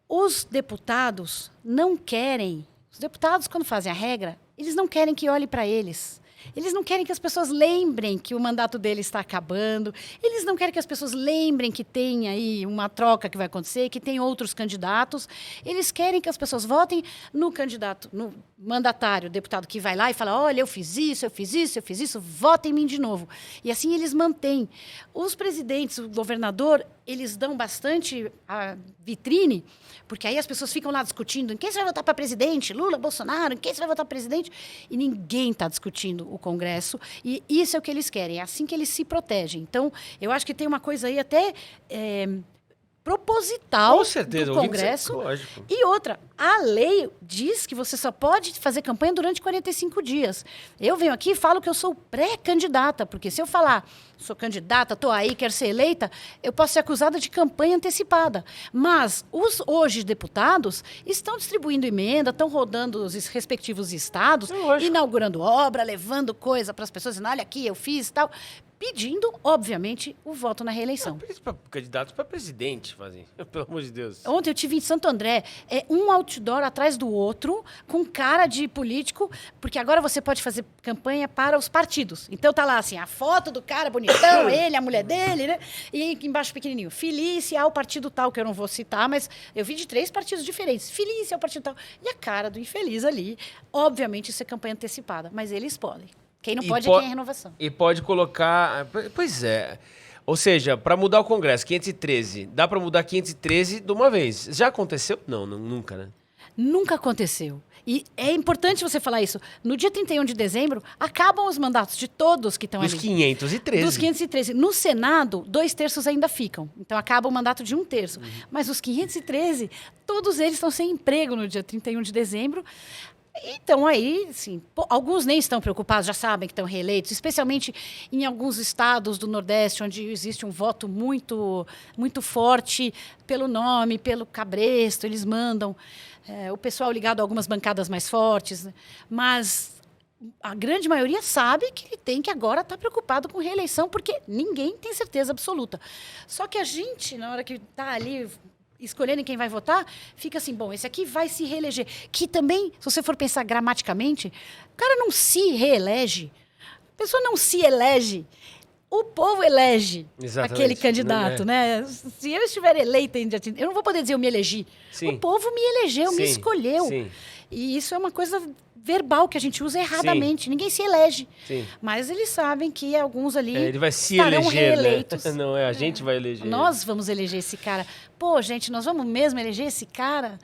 os deputados não querem... Os deputados, quando fazem a regra, eles não querem que olhe para eles. Eles não querem que as pessoas lembrem que o mandato dele está acabando. Eles não querem que as pessoas lembrem que tem aí uma troca que vai acontecer, que tem outros candidatos. Eles querem que as pessoas votem no candidato, no mandatário, deputado que vai lá e fala, olha, eu fiz isso, eu fiz isso, eu fiz isso, vota em mim de novo. E assim eles mantêm. Os presidentes, o governador, eles dão bastante a vitrine, porque aí as pessoas ficam lá discutindo em quem você vai votar para presidente, Lula, Bolsonaro, em quem você vai votar para presidente, e ninguém está discutindo o Congresso, e isso é o que eles querem, é assim que eles se protegem. Então, eu acho que tem uma coisa aí até proposital com certeza, do Congresso. Lógico. E outra, a lei diz que você só pode fazer campanha durante 45 dias. Eu venho aqui e falo que eu sou pré-candidata, porque se eu falar, sou candidata, estou aí, quero ser eleita, eu posso ser acusada de campanha antecipada. Mas os hoje deputados estão distribuindo emenda, estão rodando os respectivos estados, inaugurando obra, levando coisa para as pessoas, dizendo, olha aqui, eu fiz e tal, pedindo, obviamente, o voto na reeleição. Candidatos para presidente fazem, pelo amor de Deus. Ontem eu tive em Santo André, um outdoor atrás do outro, com cara de político, porque agora você pode fazer campanha para os partidos. Então tá lá assim, a foto do cara bonitão, ele, a mulher dele, né? E embaixo pequenininho, Felícia ao partido tal, que eu não vou citar, mas eu vi de 3 partidos diferentes. Felícia ao partido tal. E a cara do infeliz ali, obviamente isso é campanha antecipada, mas eles podem. Quem não pode é quem é renovação. E pode colocar... Pois é. Ou seja, para mudar o Congresso, 513, dá para mudar 513 de uma vez. Já aconteceu? Não, nunca, né? Nunca aconteceu. E é importante você falar isso. No dia 31 de dezembro, acabam os mandatos de todos que estão ali. Dos 513. Dos 513. No Senado, 2/3 ainda ficam. Então, acaba o mandato de 1/3. Mas os 513, todos eles estão sem emprego no dia 31 de dezembro. Então, aí, assim, alguns nem estão preocupados, já sabem que estão reeleitos, especialmente em alguns estados do Nordeste, onde existe um voto muito, muito forte pelo nome, pelo cabresto, eles mandam o pessoal ligado a algumas bancadas mais fortes, né? Mas a grande maioria sabe que ele tem que agora estar preocupado com reeleição, porque ninguém tem certeza absoluta. Só que a gente, na hora que está ali escolhendo quem vai votar, fica assim, bom, esse aqui vai se reeleger. Que também, se você for pensar gramaticamente, o cara não se reelege. A pessoa não se elege. O povo elege aquele candidato, né? Se eu estiver eleita, eu não vou poder dizer eu me elegi. Sim. O povo me elegeu, me escolheu. Sim. E isso é uma coisa verbal que a gente usa erradamente. Sim. Ninguém se elege. Sim. Mas eles sabem que alguns ali ele vai se estarão eleger, reeleitos. Né? Não, a gente vai eleger. Nós vamos eleger esse cara. Pô, gente, nós vamos mesmo eleger esse cara?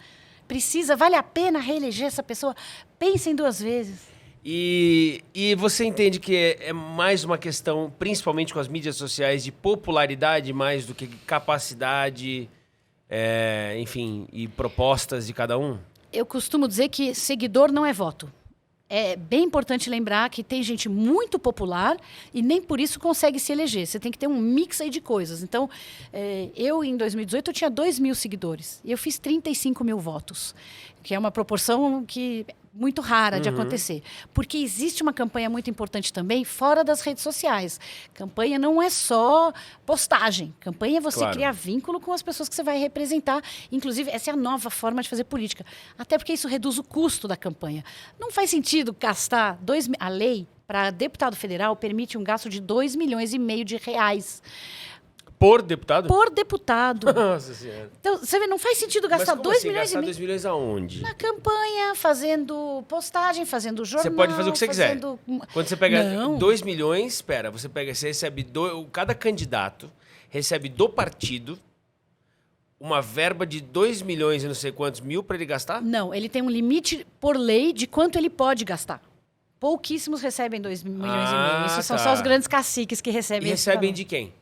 Vale a pena reeleger essa pessoa? Pensem 2 vezes. E você entende que é mais uma questão, principalmente com as mídias sociais, de popularidade mais do que capacidade, enfim, e propostas de cada um? Eu costumo dizer que seguidor não é voto. É bem importante lembrar que tem gente muito popular e nem por isso consegue se eleger. Você tem que ter um mix aí de coisas. Então, eu, em 2018, eu tinha 2.000 seguidores. E eu fiz 35 mil votos, que é uma proporção muito rara de acontecer. Porque existe uma campanha muito importante também fora das redes sociais. Campanha não é só postagem. Campanha é você criar vínculo com as pessoas que você vai representar. Inclusive, essa é a nova forma de fazer política. Até porque isso reduz o custo da campanha. Não faz sentido gastar a lei para deputado federal permite um gasto de 2,5 milhões de reais. Por deputado? Por deputado. Nossa Senhora. Então, você vê, não faz sentido gastar 2 milhões gastar 2 milhões aonde? Na campanha, fazendo postagem, fazendo jornal. Você pode fazer o que você quiser. Quando você pega 2 milhões, você recebe cada candidato recebe do partido uma verba de 2 milhões e não sei quantos mil para ele gastar? Não, ele tem um limite por lei de quanto ele pode gastar. Pouquíssimos recebem 2,5 milhões. Isso são só os grandes caciques que recebem. E recebem de quem?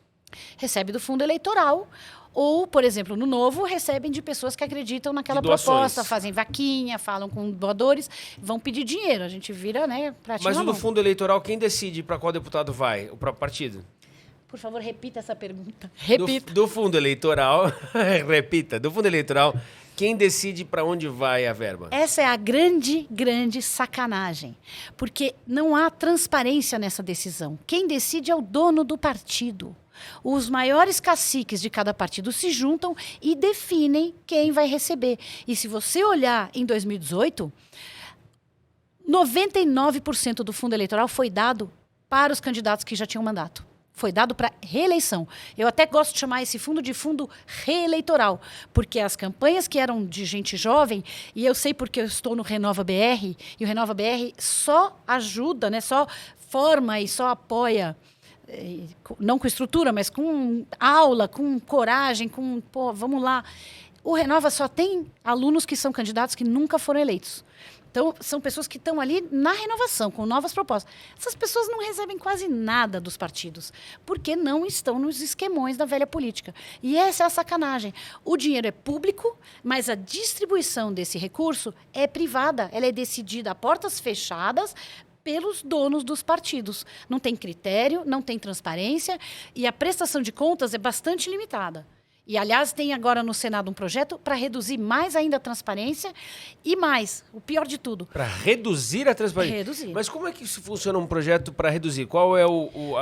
Recebe do fundo eleitoral. Ou, por exemplo, no Novo, recebem de pessoas que acreditam naquela proposta, fazem vaquinha, falam com doadores, vão pedir dinheiro. A gente vira, né, Mas o do fundo eleitoral, quem decide para qual deputado vai? O próprio partido? Por favor, repita essa pergunta. Repita. Do fundo eleitoral, repita, do fundo eleitoral, quem decide para onde vai a verba? Essa é a grande, grande sacanagem. Porque não há transparência nessa decisão. Quem decide é o dono do partido. Os maiores caciques de cada partido se juntam e definem quem vai receber. E se você olhar em 2018, 99% do fundo eleitoral foi dado para os candidatos que já tinham mandato. Foi dado para reeleição. Eu até gosto de chamar esse fundo de fundo reeleitoral, porque as campanhas que eram de gente jovem, e eu sei porque eu estou no Renova BR, e o Renova BR só ajuda, né, só forma e só apoia, não com estrutura, mas com aula, com coragem, vamos lá. O Renova só tem alunos que são candidatos que nunca foram eleitos. Então, são pessoas que estão ali na renovação, com novas propostas. Essas pessoas não recebem quase nada dos partidos, porque não estão nos esquemões da velha política. E essa é a sacanagem. O dinheiro é público, mas a distribuição desse recurso é privada. Ela é decidida a portas fechadas pelos donos dos partidos. Não tem critério, não tem transparência e a prestação de contas é bastante limitada. E, aliás, tem agora no Senado um projeto para reduzir mais ainda a transparência e mais, o pior de tudo. Para reduzir a transparência? Reduzir. Mas como é que isso funciona um projeto para reduzir? Qual é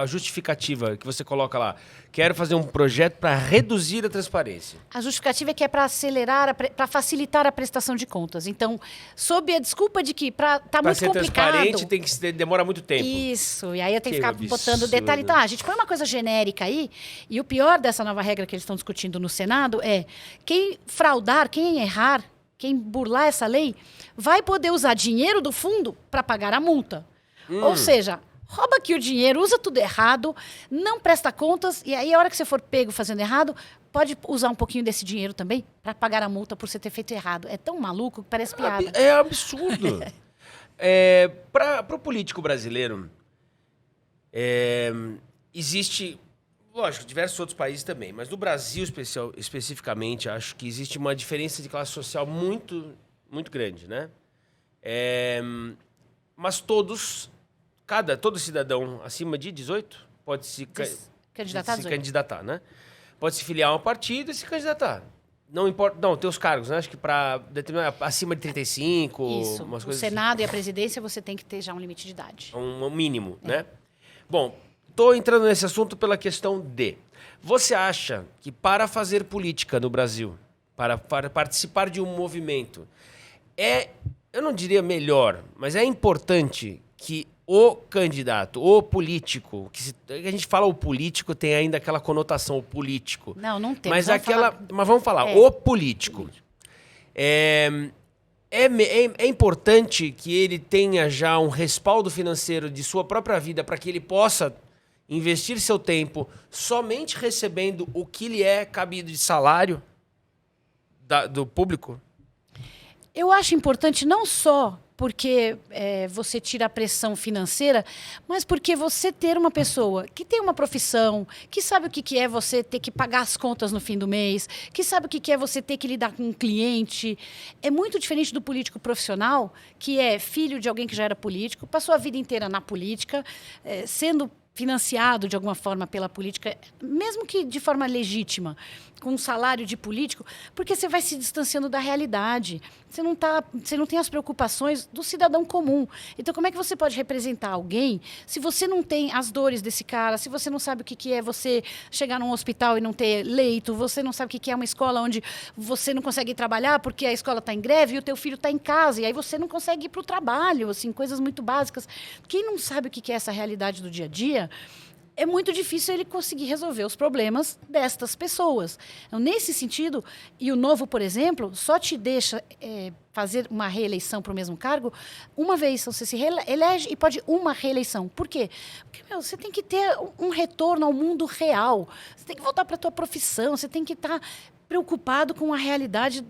a justificativa que você coloca lá? Quero fazer um projeto para reduzir a transparência. A justificativa é que é para acelerar, para facilitar a prestação de contas. Então, sob a desculpa de que está muito complicado... Para ser transparente demora muito tempo. Isso, e aí eu tenho que ficar botando detalhe. Então, a gente põe uma coisa genérica aí, e o pior dessa nova regra que eles estão discutindo no Senado é quem fraudar, quem errar, quem burlar essa lei, vai poder usar dinheiro do fundo para pagar a multa. Ou seja, rouba aqui o dinheiro, usa tudo errado, não presta contas, e aí a hora que você for pego fazendo errado, pode usar um pouquinho desse dinheiro também para pagar a multa por você ter feito errado. É tão maluco que parece piada. É absurdo. Para o político brasileiro, existe... Lógico, diversos outros países também, mas no Brasil especificamente, acho que existe uma diferença de classe social muito, muito grande, né? Mas todo cidadão acima de 18 pode se candidatar, né? Pode se filiar a um partido e se candidatar. Não importa, não, tem os cargos, né? Acho que para determinar acima de 35, Isso. umas O coisas Senado assim. e a presidência você tem que ter já um limite de idade. Um mínimo, né? Bom, tô entrando nesse assunto pela questão de... Você acha que para fazer política no Brasil, para participar de um movimento, eu não diria melhor, mas é importante que o candidato, o político, que a gente fala o político, tem ainda aquela conotação, o político. Não tem. Mas vamos falar, o político. É importante que ele tenha já um respaldo financeiro de sua própria vida para que ele possa investir seu tempo somente recebendo o que lhe é cabido de salário do público? Eu acho importante não só porque você tira a pressão financeira, mas porque você ter uma pessoa que tem uma profissão, que sabe o que é você ter que pagar as contas no fim do mês, que sabe o que é você ter que lidar com um cliente. É muito diferente do político profissional, que é filho de alguém que já era político, passou a vida inteira na política, sendo financiado de alguma forma pela política, mesmo que de forma legítima, com um salário de político, porque você vai se distanciando da realidade. Você não tem as preocupações do cidadão comum. Então, como é que você pode representar alguém se você não tem as dores desse cara, se você não sabe o que é você chegar num hospital e não ter leito, você não sabe o que é uma escola onde você não consegue ir trabalhar porque a escola está em greve e o teu filho está em casa, e aí você não consegue ir para o trabalho, assim, coisas muito básicas. Quem não sabe o que é essa realidade do dia a dia, é muito difícil ele conseguir resolver os problemas destas pessoas. Então, nesse sentido, e o Novo, por exemplo, só te deixa fazer uma reeleição para o mesmo cargo uma vez. Você se elege e pode uma reeleição. Por quê? Porque, você tem que ter um retorno ao mundo real. Você tem que voltar para a tua profissão. Você tem que estar preocupado com a realidade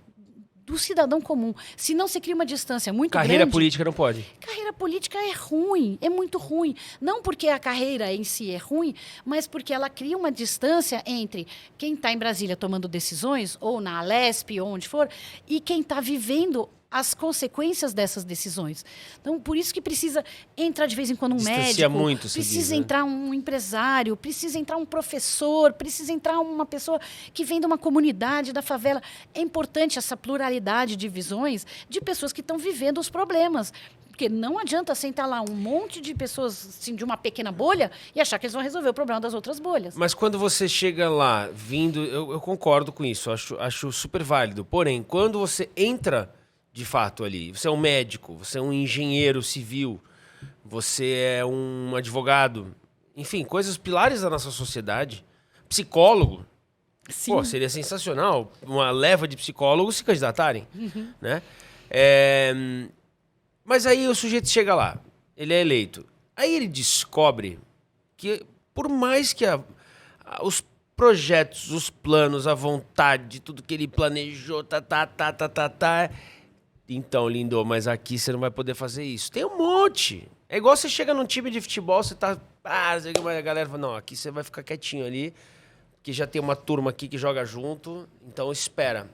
do cidadão comum. Senão você cria uma distância muito grande. Carreira política não pode. Carreira política é ruim, é muito ruim. Não porque a carreira em si é ruim, mas porque ela cria uma distância entre quem está em Brasília tomando decisões, ou na Alesp, ou onde for, e quem está vivendo as consequências dessas decisões. Então, por isso que precisa entrar de vez em quando um médico, muito, precisa entrar um empresário, precisa entrar um professor, precisa entrar uma pessoa que vem de uma comunidade, da favela. É importante essa pluralidade de visões de pessoas que estão vivendo os problemas. Porque não adianta sentar lá um monte de pessoas assim, de uma pequena bolha e achar que eles vão resolver o problema das outras bolhas. Mas quando você chega lá, vindo... Eu concordo com isso, acho super válido. Porém, quando você entra... de fato ali. Você é um médico, você é um engenheiro civil, você é um advogado, enfim, coisas pilares da nossa sociedade. Psicólogo. Sim. Pô, seria sensacional uma leva de psicólogos se candidatarem, né? Mas aí o sujeito chega lá, ele é eleito. Aí ele descobre que, por mais que os projetos, os planos, a vontade, tudo que ele planejou, então, lindo, mas aqui você não vai poder fazer isso. Tem um monte. É igual você chega num time de futebol, você tá... mas a galera fala, não, aqui você vai ficar quietinho ali, que já tem uma turma aqui que joga junto, então espera.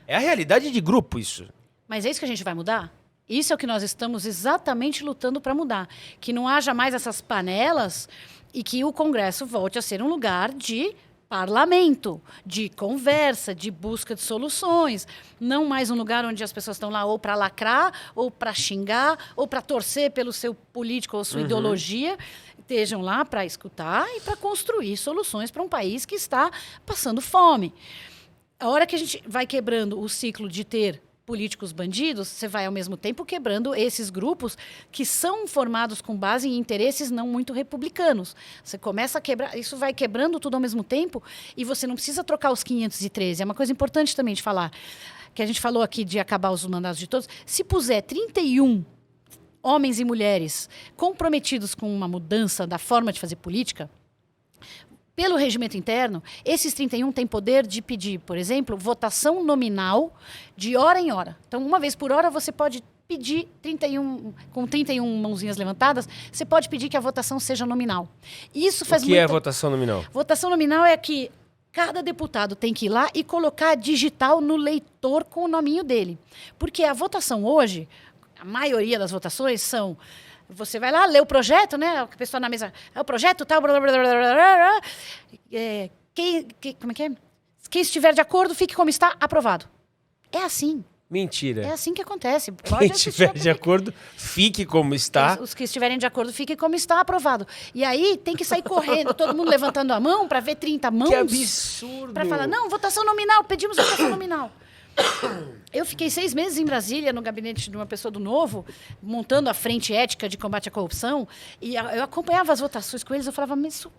É a realidade de grupo isso. Mas é isso que a gente vai mudar? Isso é o que nós estamos exatamente lutando para mudar. Que não haja mais essas panelas e que o Congresso volte a ser um lugar de... parlamento, de conversa, de busca de soluções. Não mais um lugar onde as pessoas estão lá ou para lacrar, ou para xingar, ou para torcer pelo seu político ou sua ideologia. Estejam lá para escutar e para construir soluções para um país que está passando fome. A hora que a gente vai quebrando o ciclo de ter políticos bandidos, você vai ao mesmo tempo quebrando esses grupos que são formados com base em interesses não muito republicanos. Você começa a quebrar, isso vai quebrando tudo ao mesmo tempo e você não precisa trocar os 513. É uma coisa importante também de falar, que a gente falou aqui de acabar os mandatos de todos. Se puser 31 homens e mulheres comprometidos com uma mudança da forma de fazer política, pelo regimento interno, esses 31 têm poder de pedir, por exemplo, votação nominal de hora em hora. Então, uma vez por hora, você pode pedir 31, com 31 mãozinhas levantadas, você pode pedir que a votação seja nominal. Isso faz O que é a votação nominal? Votação nominal é que cada deputado tem que ir lá e colocar digital no leitor com o nominho dele. Porque a votação hoje... a maioria das votações são... Você vai lá, lê o projeto, né? A pessoa na mesa... É o projeto, tal... Blá, blá, blá, blá, blá, como é que é? Quem estiver de acordo, fique como está, aprovado. É assim. Mentira. É assim que acontece. Quem estiver de acordo, fique como está. Os que estiverem de acordo, fiquem como está, aprovado. E aí tem que sair correndo, todo mundo levantando a mão para ver 30 mãos. Que absurdo. Para falar, não, votação nominal, pedimos votação nominal. Eu fiquei 6 meses em Brasília, no gabinete de uma pessoa do Novo, montando a Frente Ética de Combate à Corrupção, e eu acompanhava as votações com eles, eu falava, mas isso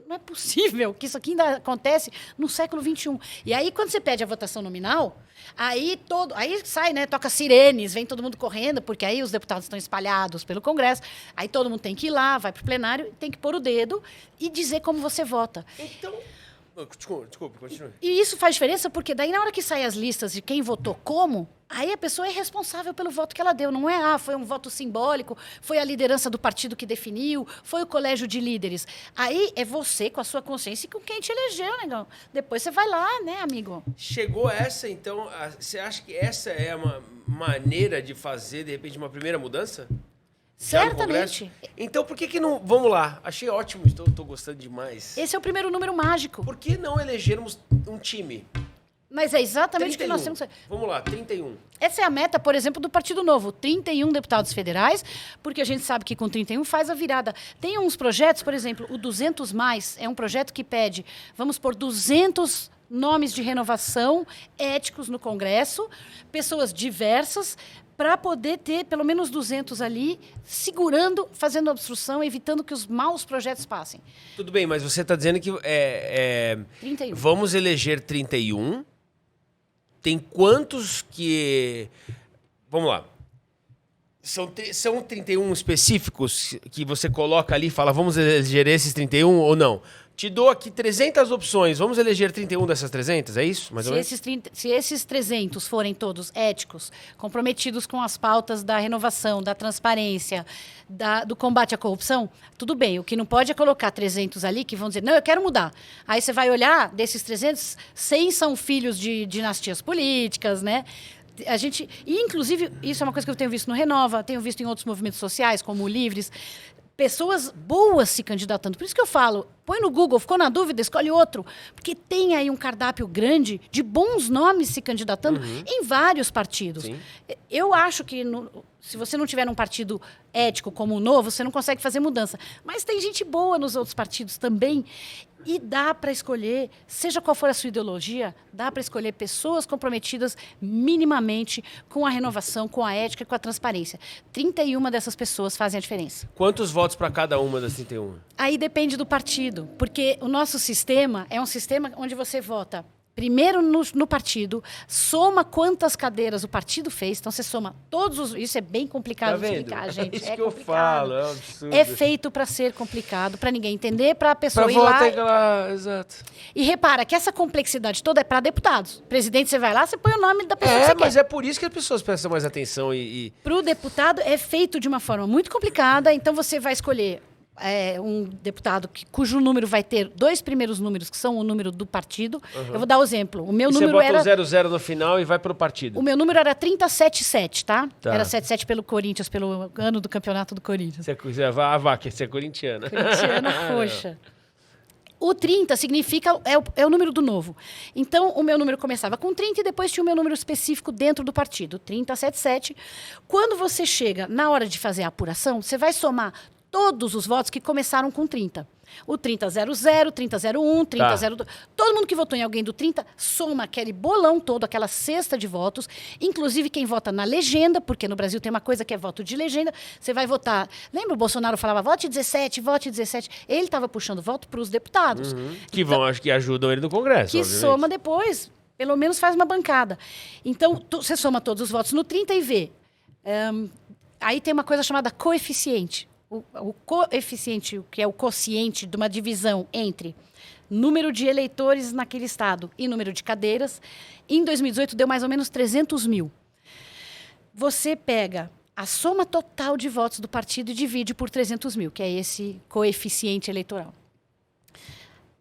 não é possível que isso aqui ainda acontece no século XXI. E aí, quando você pede a votação nominal, aí sai, né, toca sirenes, vem todo mundo correndo, porque aí os deputados estão espalhados pelo Congresso, aí todo mundo tem que ir lá, vai para o plenário, tem que pôr o dedo e dizer como você vota. Então... Desculpa, continue. E isso faz diferença porque daí na hora que saem as listas de quem votou como, aí a pessoa é responsável pelo voto que ela deu. Não é, foi um voto simbólico, foi a liderança do partido que definiu, foi o colégio de líderes. Aí é você com a sua consciência e com quem te elegeu, negão. Depois você vai lá, né, amigo? Chegou essa, então, você acha que essa é uma maneira de fazer, de repente, uma primeira mudança? Certamente. Então, por que não... Vamos lá, achei ótimo, estou gostando demais. Esse é o primeiro número mágico. Por que não elegermos um time? Mas é exatamente 31. o que nós temos que fazer. Vamos lá, 31. Essa é a meta, por exemplo, do Partido Novo. 31 deputados federais, porque a gente sabe que com 31 faz a virada. Tem uns projetos, por exemplo, o 200 Mais é um projeto que pede, vamos por 200 nomes de renovação éticos no Congresso, pessoas diversas, para poder ter pelo menos 200 ali, segurando, fazendo obstrução, evitando que os maus projetos passem. Tudo bem, mas você está dizendo que 31. Vamos eleger 31. Tem quantos que... Vamos lá. São 31 específicos que você coloca ali e fala, vamos eleger esses 31 ou não? Te dou aqui 300 opções, vamos eleger 31 dessas 300, é isso? Mais ou menos? Se esses 300 forem todos éticos, comprometidos com as pautas da renovação, da transparência, do combate à corrupção, tudo bem. O que não pode é colocar 300 ali que vão dizer, não, eu quero mudar. Aí você vai olhar, desses 300, 100 são filhos de dinastias políticas, né? E, inclusive, isso é uma coisa que eu tenho visto no Renova, tenho visto em outros movimentos sociais, como o Livres, pessoas boas se candidatando. Por isso que eu falo, põe no Google, ficou na dúvida, escolhe outro. Porque tem aí um cardápio grande de bons nomes se candidatando em vários partidos. Sim. Eu acho que se você não tiver um partido ético como o Novo, você não consegue fazer mudança. Mas tem gente boa nos outros partidos também. E dá para escolher, seja qual for a sua ideologia, dá para escolher pessoas comprometidas minimamente com a renovação, com a ética e com a transparência. 31 dessas pessoas fazem a diferença. Quantos votos para cada uma das 31? Aí depende do partido, porque o nosso sistema é um sistema onde você vota primeiro no partido, soma quantas cadeiras o partido fez, então você soma todos os... Isso é bem complicado de explicar, gente. Isso é que eu complicado. falo, é um absurdo. É feito para ser complicado, para ninguém entender, para a pessoa Pra ir lá... votar, exato. E repara que essa complexidade toda é para deputados. Presidente, você vai lá, você põe o nome da pessoa que você Mas quer. é por isso que as pessoas prestam mais atenção e... Para o deputado é feito de uma forma muito complicada, então você vai escolher um deputado cujo número vai ter 2 primeiros números, que são o número do partido. Eu vou dar o exemplo. O meu E número você bota era... o 00 no final e vai pro partido. O meu número era 377, tá? Tá. Era 77 pelo Corinthians, pelo ano do campeonato do Corinthians. Você é corintiana. Corintiana roxa. O 30 significa, é o número do novo. Então, o meu número começava com 30 e depois tinha o meu número específico dentro do partido, 3077. Quando você chega na hora de fazer a apuração, você vai somar todos os votos que começaram com 30. O 3000, 3001, 3002. Todo mundo que votou em alguém do 30 soma aquele bolão todo, aquela cesta de votos, inclusive quem vota na legenda, porque no Brasil tem uma coisa que é voto de legenda. Você vai votar. Lembra o Bolsonaro falava vote 17, vote 17? Ele estava puxando voto para os deputados. Que acho que ajudam ele no Congresso. Que obviamente. soma depois, pelo menos faz uma bancada. Então, você soma todos os votos no 30 e vê. Aí tem uma coisa chamada coeficiente. O coeficiente, que é o quociente de uma divisão entre número de eleitores naquele estado e número de cadeiras, em 2018 deu mais ou menos 300 mil. Você pega a soma total de votos do partido e divide por 300 mil, que é esse coeficiente eleitoral.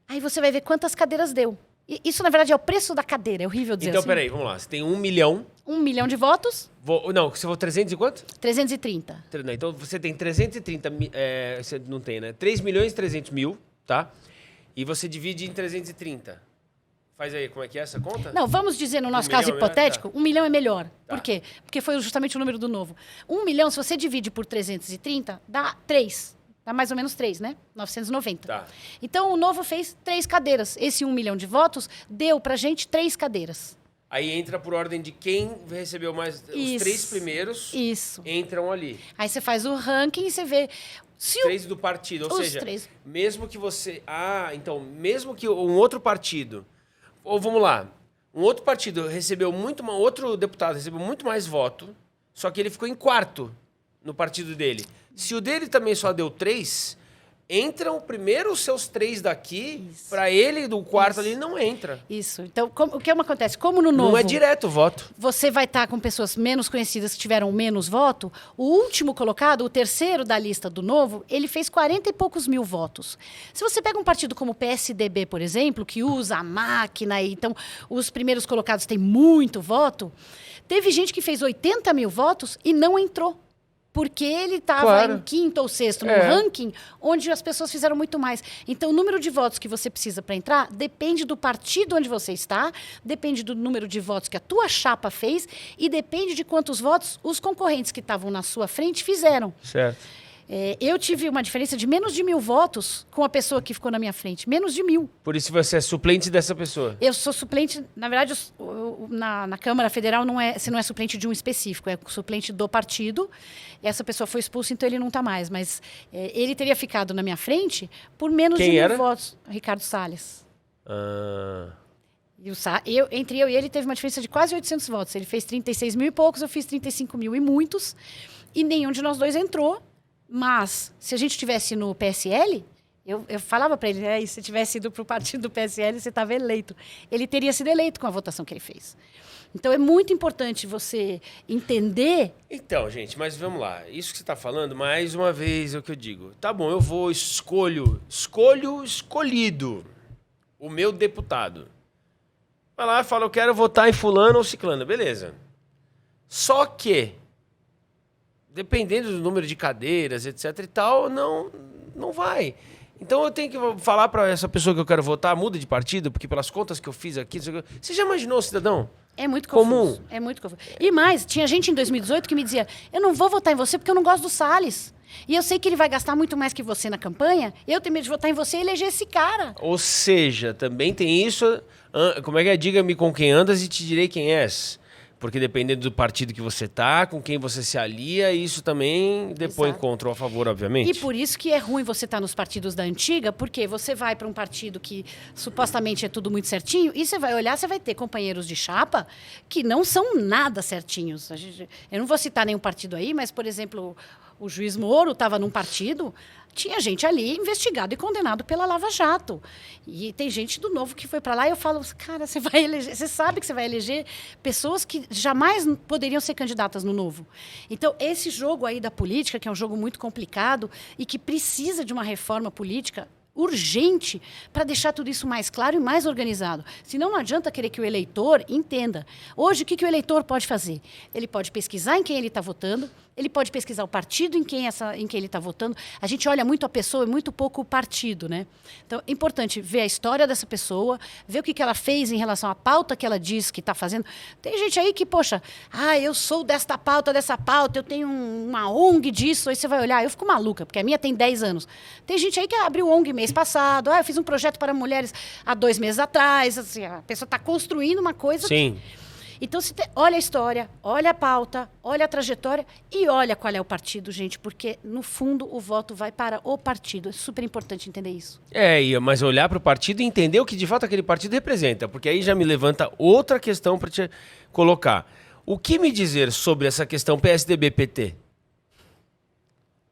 Aí você vai ver quantas cadeiras deu. Isso, na verdade, é o preço da cadeira. É horrível dizer Então, assim. peraí, vamos lá. Você tem 1 milhão 1 milhão de votos, Não, você for 300 e quanto? 330. Não, então você tem 330, você não tem, né? 3 milhões e 300 mil, tá? E você divide em 330. Faz aí, como é que é essa conta? Não, vamos dizer no nosso 1 caso milhão, né? hipotético, Tá. 1 milhão é melhor. Tá. Por quê? Porque foi justamente o número do novo. 1 milhão, se você divide por 330, dá 3. Dá mais ou menos 3, né? 990. Tá. Então, o novo fez 3 cadeiras. Esse 1 milhão de votos deu pra gente 3 cadeiras. Aí entra por ordem de quem recebeu mais. Os 3 primeiros entram ali. Aí você faz o ranking e você vê. Se 3 do partido. Ou os seja, 3. mesmo que você. Então, mesmo que um outro partido. Ou vamos lá. Um outro partido recebeu outro deputado recebeu muito mais voto, só que ele ficou em quarto no partido dele. Se o dele também só deu 3. Entram primeiro os seus 3 daqui, para ele do quarto ali não entra. Isso. Então, o que acontece? Como no novo... Não é direto o voto. Você vai estar com pessoas menos conhecidas que tiveram menos voto. O último colocado, o terceiro da lista do novo, ele fez 40 e poucos mil votos. Se você pega um partido como o PSDB, por exemplo, que usa a máquina, e então os primeiros colocados têm muito voto, teve gente que fez 80 mil votos e não entrou. Porque ele estava em quinto ou sexto no ranking, onde as pessoas fizeram muito mais. Então, o número de votos que você precisa para entrar depende do partido onde você está, depende do número de votos que a tua chapa fez e depende de quantos votos os concorrentes que estavam na sua frente fizeram. Certo. Eu tive uma diferença de menos de 1.000 votos com a pessoa que ficou na minha frente. Menos de 1.000. Por isso você é suplente dessa pessoa. Eu sou suplente, na verdade, na Câmara Federal você não é suplente de um específico, é suplente do partido. Essa pessoa foi expulsa, então ele não está mais. Mas ele teria ficado na minha frente por menos de 1.000 votos. Ricardo Salles. Entre eu e ele teve uma diferença de quase 800 votos. Ele fez 36 mil e poucos, eu fiz 35 mil e muitos. E nenhum de nós dois entrou. Mas, se a gente tivesse no PSL, eu falava para ele, se tivesse ido para o partido do PSL, você estava eleito. Ele teria sido eleito com a votação que ele fez. Então, é muito importante você entender... Então, gente, mas vamos lá. Isso que você está falando, mais uma vez, é o que eu digo. Tá bom, eu vou, escolhido o meu deputado. Vai lá e fala, eu quero votar em fulano ou ciclano. Beleza. Só que... dependendo do número de cadeiras, etc e tal, não vai. Então eu tenho que falar para essa pessoa que eu quero votar, muda de partido, porque pelas contas que eu fiz aqui... Você já imaginou, cidadão? É muito confuso. É muito confuso. E mais, tinha gente em 2018 que me dizia, eu não vou votar em você porque eu não gosto do Salles. E eu sei que ele vai gastar muito mais que você na campanha, eu tenho medo de votar em você e eleger esse cara. Ou seja, também tem isso... Como é que é? Diga-me com quem andas e te direi quem és. Porque dependendo do partido que você tá, com quem você se alia, isso também depõe contra ou a favor, obviamente. E por isso que é ruim você estar nos partidos da antiga, porque você vai para um partido que supostamente é tudo muito certinho, e você vai olhar, você vai ter companheiros de chapa que não são nada certinhos. Eu não vou citar nenhum partido aí, mas, por exemplo, o juiz Moro estava num partido... Tinha gente ali investigado e condenado pela Lava Jato. E tem gente do Novo que foi para lá e eu falo, cara, você sabe que você vai eleger pessoas que jamais poderiam ser candidatas no Novo. Então, esse jogo aí da política, que é um jogo muito complicado e que precisa de uma reforma política urgente para deixar tudo isso mais claro e mais organizado. Senão não adianta querer que o eleitor entenda. Hoje, o que o eleitor pode fazer? Ele pode pesquisar em quem ele está votando, ele pode pesquisar o partido em quem ele está votando. A gente olha muito a pessoa e muito pouco o partido, né? Então, é importante ver a história dessa pessoa, ver o que ela fez em relação à pauta que ela diz que está fazendo. Tem gente aí que, poxa, eu sou dessa pauta, eu tenho uma ONG disso, aí você vai olhar, eu fico maluca, porque a minha tem 10 anos. Tem gente aí que abriu ONG mês passado, eu fiz um projeto para mulheres há 2 meses atrás, assim, a pessoa está construindo uma coisa... Sim. Então, olha a história, olha a pauta, olha a trajetória e olha qual é o partido, gente, porque, no fundo, o voto vai para o partido. É super importante entender isso. Mas olhar para o partido e entender o que, de fato, aquele partido representa, porque aí já me levanta outra questão para te colocar. O que me dizer sobre essa questão PSDB-PT?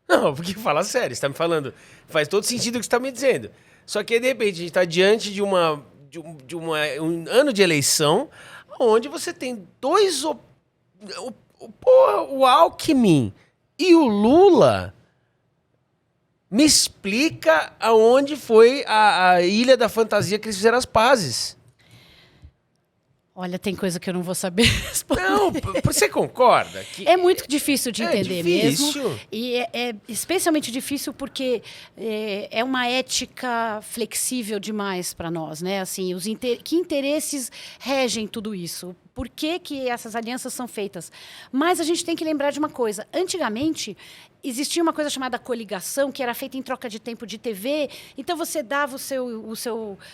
Não, porque fala sério, você está me falando, faz todo sentido o que você está me dizendo. Só que, de repente, a gente está diante de um ano de eleição onde você tem dois... o Alckmin e o Lula. Me explica aonde foi a Ilha da Fantasia que eles fizeram as pazes. Olha, tem coisa que eu não vou saber responder. Não, você concorda? Que É muito difícil de entender difícil. mesmo. E é especialmente difícil porque é uma ética flexível demais para nós, né? Assim, que interesses regem tudo isso? Por que essas alianças são feitas? Mas a gente tem que lembrar de uma coisa. Antigamente, existia uma coisa chamada coligação, que era feita em troca de tempo de TV. Então, você dava o seu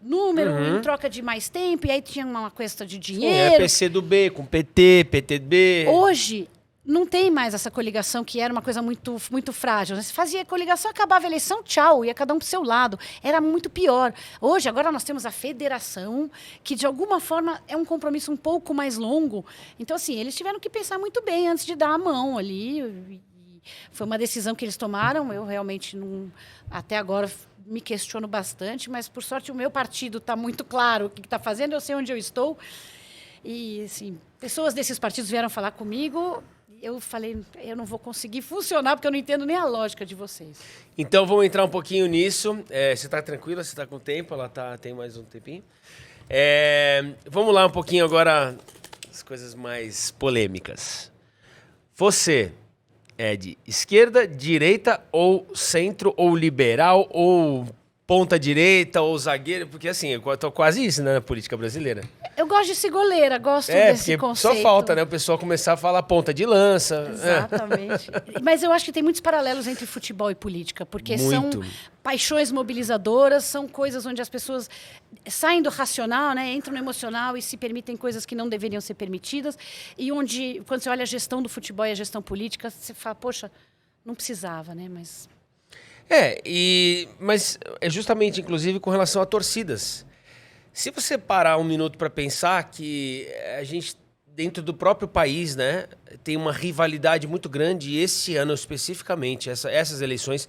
número em troca de mais tempo, e aí tinha uma questão de dinheiro. Sim, é PC do B com PT, PTB. Hoje, não tem mais essa coligação, que era uma coisa muito, muito frágil. Você fazia coligação, acabava a eleição, tchau, ia cada um para o seu lado. Era muito pior. Hoje, agora nós temos a federação, que de alguma forma é um compromisso um pouco mais longo. Então, assim, eles tiveram que pensar muito bem antes de dar a mão ali. Foi uma decisão que eles tomaram. Eu realmente não, até agora me questiono bastante, mas por sorte o meu partido está muito claro o que está fazendo, eu sei onde eu estou. E assim, pessoas desses partidos vieram falar comigo. Eu falei, eu não vou conseguir funcionar porque eu não entendo nem a lógica de vocês. Então vamos entrar um pouquinho nisso. Você está tranquila? Você está com tempo? Ela tem mais um tempinho. Vamos lá um pouquinho agora as coisas mais polêmicas. Você é de esquerda, direita ou centro ou liberal ou ponta direita ou zagueiro? Porque assim, eu tô quase isso, né, na política brasileira. Eu gosto de ser goleira, gosto desse conceito. Só falta, né, o pessoal começar a falar ponta de lança. Exatamente. Mas eu acho que tem muitos paralelos entre futebol e política, porque são paixões mobilizadoras, são coisas onde as pessoas saem do racional, né, entram no emocional e se permitem coisas que não deveriam ser permitidas, e onde, quando você olha a gestão do futebol e a gestão política, você fala, poxa, não precisava, né, mas... Mas é justamente, inclusive, com relação a torcidas. Se você parar um minuto para pensar que a gente, dentro do próprio país, né, tem uma rivalidade muito grande, e esse ano especificamente, essas eleições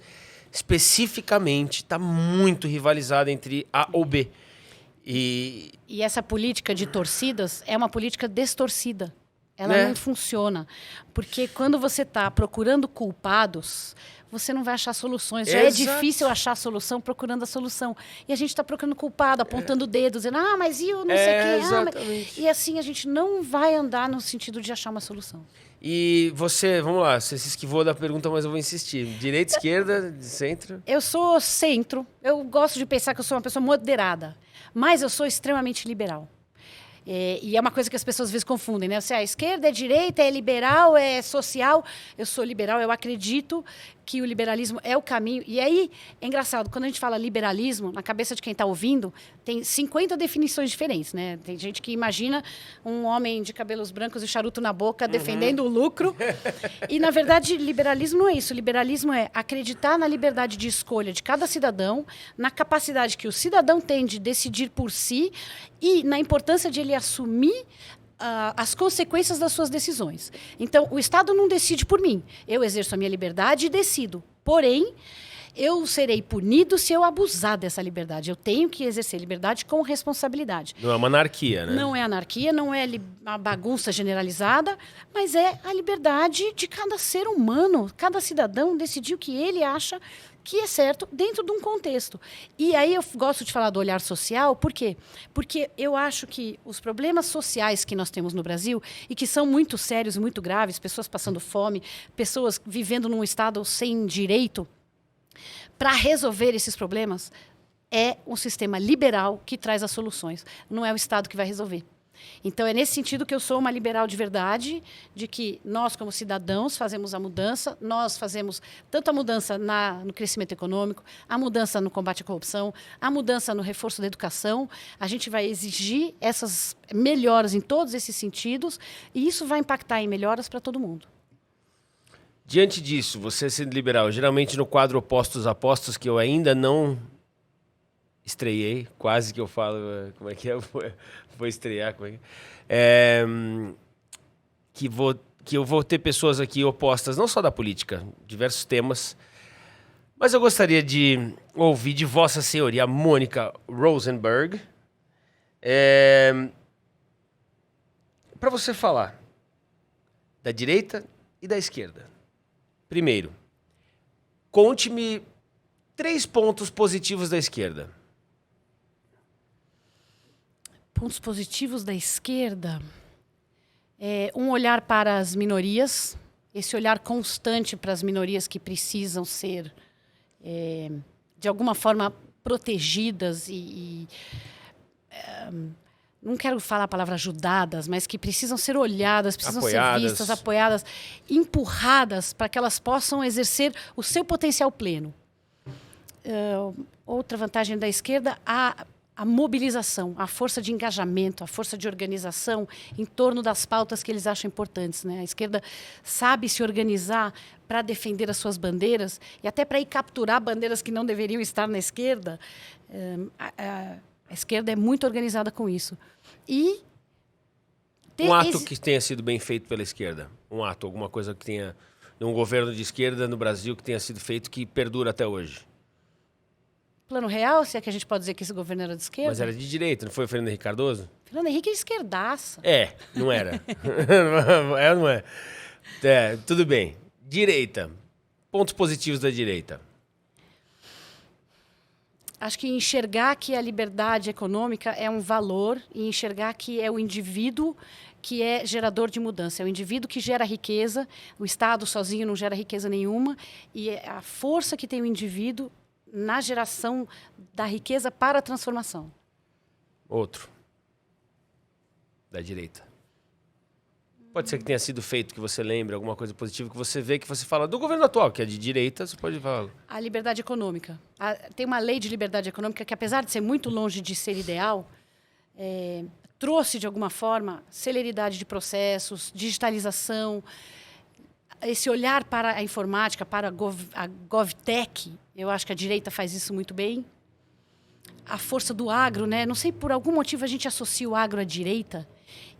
especificamente, está muito rivalizada entre A ou B. E essa política de torcidas é uma política distorcida. Ela não funciona. Porque quando você está procurando culpados, você não vai achar soluções. Já é difícil achar a solução procurando a solução. E a gente está procurando culpado, apontando o dedo, dizendo, mas e o não sei quem? Exatamente. E assim a gente não vai andar no sentido de achar uma solução. E você, vamos lá, você se esquivou da pergunta, mas eu vou insistir. Direita, esquerda, centro? Eu sou centro. Eu gosto de pensar que eu sou uma pessoa moderada. Mas eu sou extremamente liberal. E é uma coisa que as pessoas às vezes confundem, né? Você é esquerda, é direita, é liberal, é social. Eu sou liberal, eu acredito que o liberalismo é o caminho. E aí, é engraçado, quando a gente fala liberalismo, na cabeça de quem está ouvindo, tem 50 definições diferentes, né? Tem gente que imagina um homem de cabelos brancos e charuto na boca defendendo o lucro. E, na verdade, liberalismo não é isso. Liberalismo é acreditar na liberdade de escolha de cada cidadão, na capacidade que o cidadão tem de decidir por si e na importância de ele assumir as consequências das suas decisões. Então, o Estado não decide por mim. Eu exerço a minha liberdade e decido. Porém, eu serei punido se eu abusar dessa liberdade. Eu tenho que exercer liberdade com responsabilidade. Não é uma anarquia, né? Não é anarquia, não é uma bagunça generalizada, mas é a liberdade de cada ser humano, cada cidadão decidir o que ele acha que é certo dentro de um contexto. E aí eu gosto de falar do olhar social, por quê? Porque eu acho que os problemas sociais que nós temos no Brasil, e que são muito sérios e muito graves, pessoas passando fome, pessoas vivendo num estado sem direito, para resolver esses problemas, é um sistema liberal que traz as soluções. Não é o Estado que vai resolver. Então, é nesse sentido que eu sou uma liberal de verdade, de que nós, como cidadãos, fazemos a mudança, nós fazemos tanto a mudança no crescimento econômico, a mudança no combate à corrupção, a mudança no reforço da educação. A gente vai exigir essas melhoras em todos esses sentidos, e isso vai impactar em melhoras para todo mundo. Diante disso, você sendo liberal, geralmente no quadro Opostos a Postos, que eu ainda não estreiei, quase que eu falo, como é que é? Vou estrear, como é que eu vou ter pessoas aqui opostas, não só da política, diversos temas, mas eu gostaria de ouvir de Vossa Senhoria, Mônica Rosenberg, para você falar da direita e da esquerda. Primeiro, conte-me 3 pontos positivos da esquerda. Pontos positivos da esquerda. Um olhar para as minorias, esse olhar constante para as minorias que precisam ser, de alguma forma, protegidas não quero falar a palavra ajudadas, mas que precisam ser olhadas, precisam ser vistas, apoiadas, empurradas para que elas possam exercer o seu potencial pleno. Outra vantagem da esquerda, a mobilização, a força de engajamento, a força de organização em torno das pautas que eles acham importantes, né? A esquerda sabe se organizar para defender as suas bandeiras e até para ir capturar bandeiras que não deveriam estar na esquerda. A esquerda é muito organizada com isso. E um ato que tenha sido bem feito pela esquerda? Um ato, alguma coisa que tenha... um governo de esquerda no Brasil que tenha sido feito que perdura até hoje? Plano Real, se é que a gente pode dizer que esse governo era de esquerda? Mas era de direita, não foi o Fernando Henrique Cardoso? Fernando Henrique é esquerdaça. Não era. Não é. Tudo bem. Direita. Pontos positivos da direita. Acho que enxergar que a liberdade econômica é um valor e enxergar que é o indivíduo que é gerador de mudança. É o indivíduo que gera riqueza, o Estado sozinho não gera riqueza nenhuma, e é a força que tem o indivíduo na geração da riqueza para a transformação. Outro. Da direita. Pode ser que tenha sido feito, que você lembre, alguma coisa positiva, que você vê, que você fala do governo atual, que é de direita, você pode falar. A liberdade econômica. Tem uma lei de liberdade econômica que, apesar de ser muito longe de ser ideal, trouxe, de alguma forma, celeridade de processos, digitalização, esse olhar para a informática, para a GovTech. Eu acho que a direita faz isso muito bem. A força do agro, né? Não sei, por algum motivo a gente associa o agro à direita.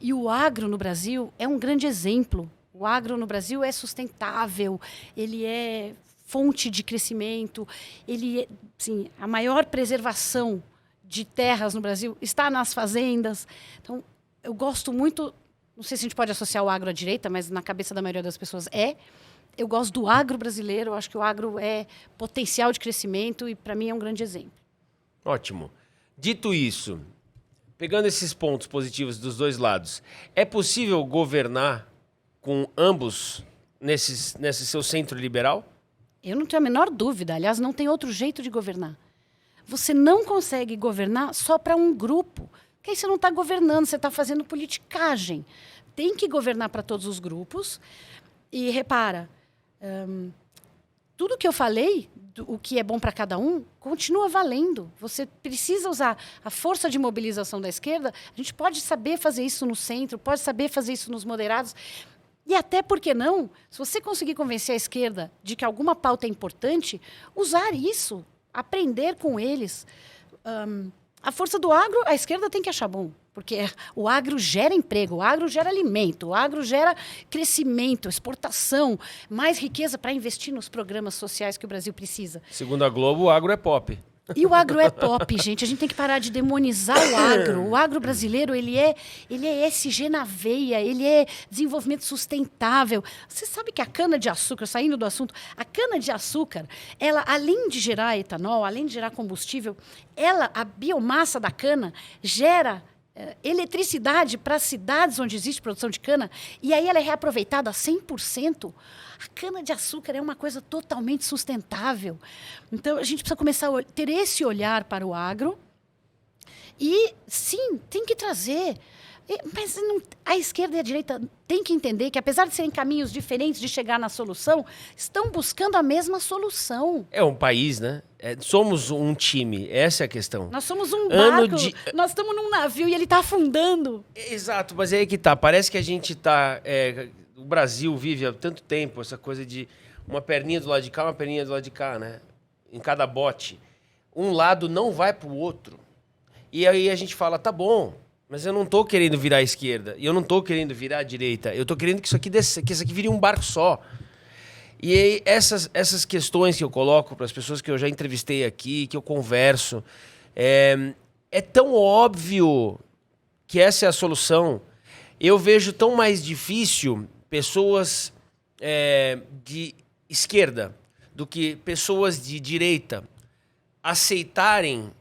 E o agro no Brasil é um grande exemplo. O agro no Brasil é sustentável, ele é fonte de crescimento, ele é, sim, a maior preservação de terras no Brasil está nas fazendas. Então, eu gosto muito, não sei se a gente pode associar o agro à direita, mas na cabeça da maioria das pessoas é. Eu gosto do agro brasileiro, eu acho que o agro é potencial de crescimento e, para mim, é um grande exemplo. Ótimo. Dito isso, pegando esses pontos positivos dos dois lados, é possível governar com ambos nesse seu centro liberal? Eu não tenho a menor dúvida. Aliás, não tem outro jeito de governar. Você não consegue governar só para um grupo. Porque aí você não está governando, você está fazendo politicagem. Tem que governar para todos os grupos. E repara, tudo que eu falei, o que é bom para cada um, continua valendo. Você precisa usar a força de mobilização da esquerda. A gente pode saber fazer isso no centro, pode saber fazer isso nos moderados. E até, por que não, se você conseguir convencer a esquerda de que alguma pauta é importante, usar isso, aprender com eles. A força do agro, a esquerda tem que achar bom. Porque o agro gera emprego, o agro gera alimento, o agro gera crescimento, exportação, mais riqueza para investir nos programas sociais que o Brasil precisa. Segundo a Globo, o agro é pop. E o agro é pop, gente. A gente tem que parar de demonizar o agro. O agro brasileiro, ele é ESG na veia, ele é desenvolvimento sustentável. Você sabe que a cana-de-açúcar, saindo do assunto, a cana-de-açúcar, ela, além de gerar etanol, além de gerar combustível, a biomassa da cana gera eletricidade para as cidades onde existe produção de cana, e aí ela é reaproveitada a 100%. A cana-de-açúcar é uma coisa totalmente sustentável. Então, a gente precisa começar a ter esse olhar para o agro e, sim, tem que trazer. Mas a esquerda e a direita têm que entender que, apesar de serem caminhos diferentes de chegar na solução, estão buscando a mesma solução. É um país, né? Somos um time, essa é a questão. Nós somos um barco, nós estamos num navio e ele está afundando. Exato, mas é aí que tá. Parece que a gente tá... o Brasil vive há tanto tempo essa coisa de uma perninha do lado de cá, uma perninha do lado de cá, né? Em cada bote. Um lado não vai pro outro. E aí a gente fala, tá bom, mas eu não tô querendo virar a esquerda, e eu não tô querendo virar a direita, eu tô querendo que isso aqui vire um barco só. E aí, essas questões que eu coloco para as pessoas que eu já entrevistei aqui, que eu converso, é tão óbvio que essa é a solução. Eu vejo tão mais difícil pessoas de esquerda do que pessoas de direita aceitarem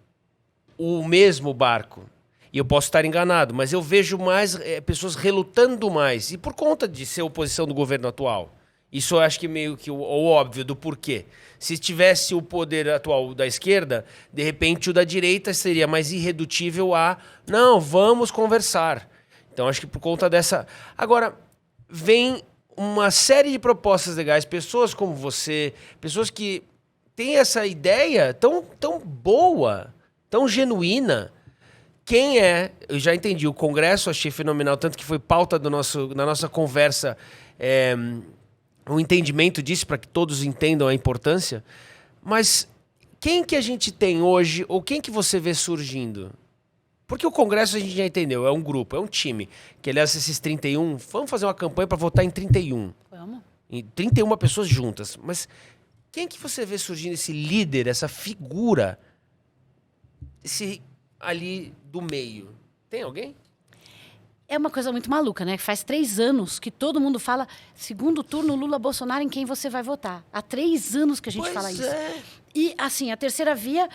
o mesmo barco. E eu posso estar enganado, mas eu vejo mais pessoas relutando mais. E por conta de ser oposição do governo atual. Isso eu acho que meio que o óbvio do porquê. Se tivesse o poder atual da esquerda, de repente o da direita seria mais irredutível a não, vamos conversar. Então acho que por conta dessa... Agora, vem uma série de propostas legais, pessoas como você, pessoas que têm essa ideia tão boa, tão genuína. Quem é... Eu já entendi, o Congresso achei fenomenal, tanto que foi pauta da nossa conversa... o entendimento disso, para que todos entendam a importância. Mas quem que a gente tem hoje, ou quem que você vê surgindo? Porque o Congresso a gente já entendeu, é um grupo, é um time. Que, aliás, esses 31... Vamos fazer uma campanha para votar em 31. Vamos. Em 31 pessoas juntas. Mas quem que você vê surgindo, esse líder, essa figura, esse ali do meio? Tem alguém? É uma coisa muito maluca, né? Faz 3 anos que todo mundo fala segundo turno Lula-Bolsonaro, em quem você vai votar. Há 3 anos que a gente fala isso. E, assim, a terceira via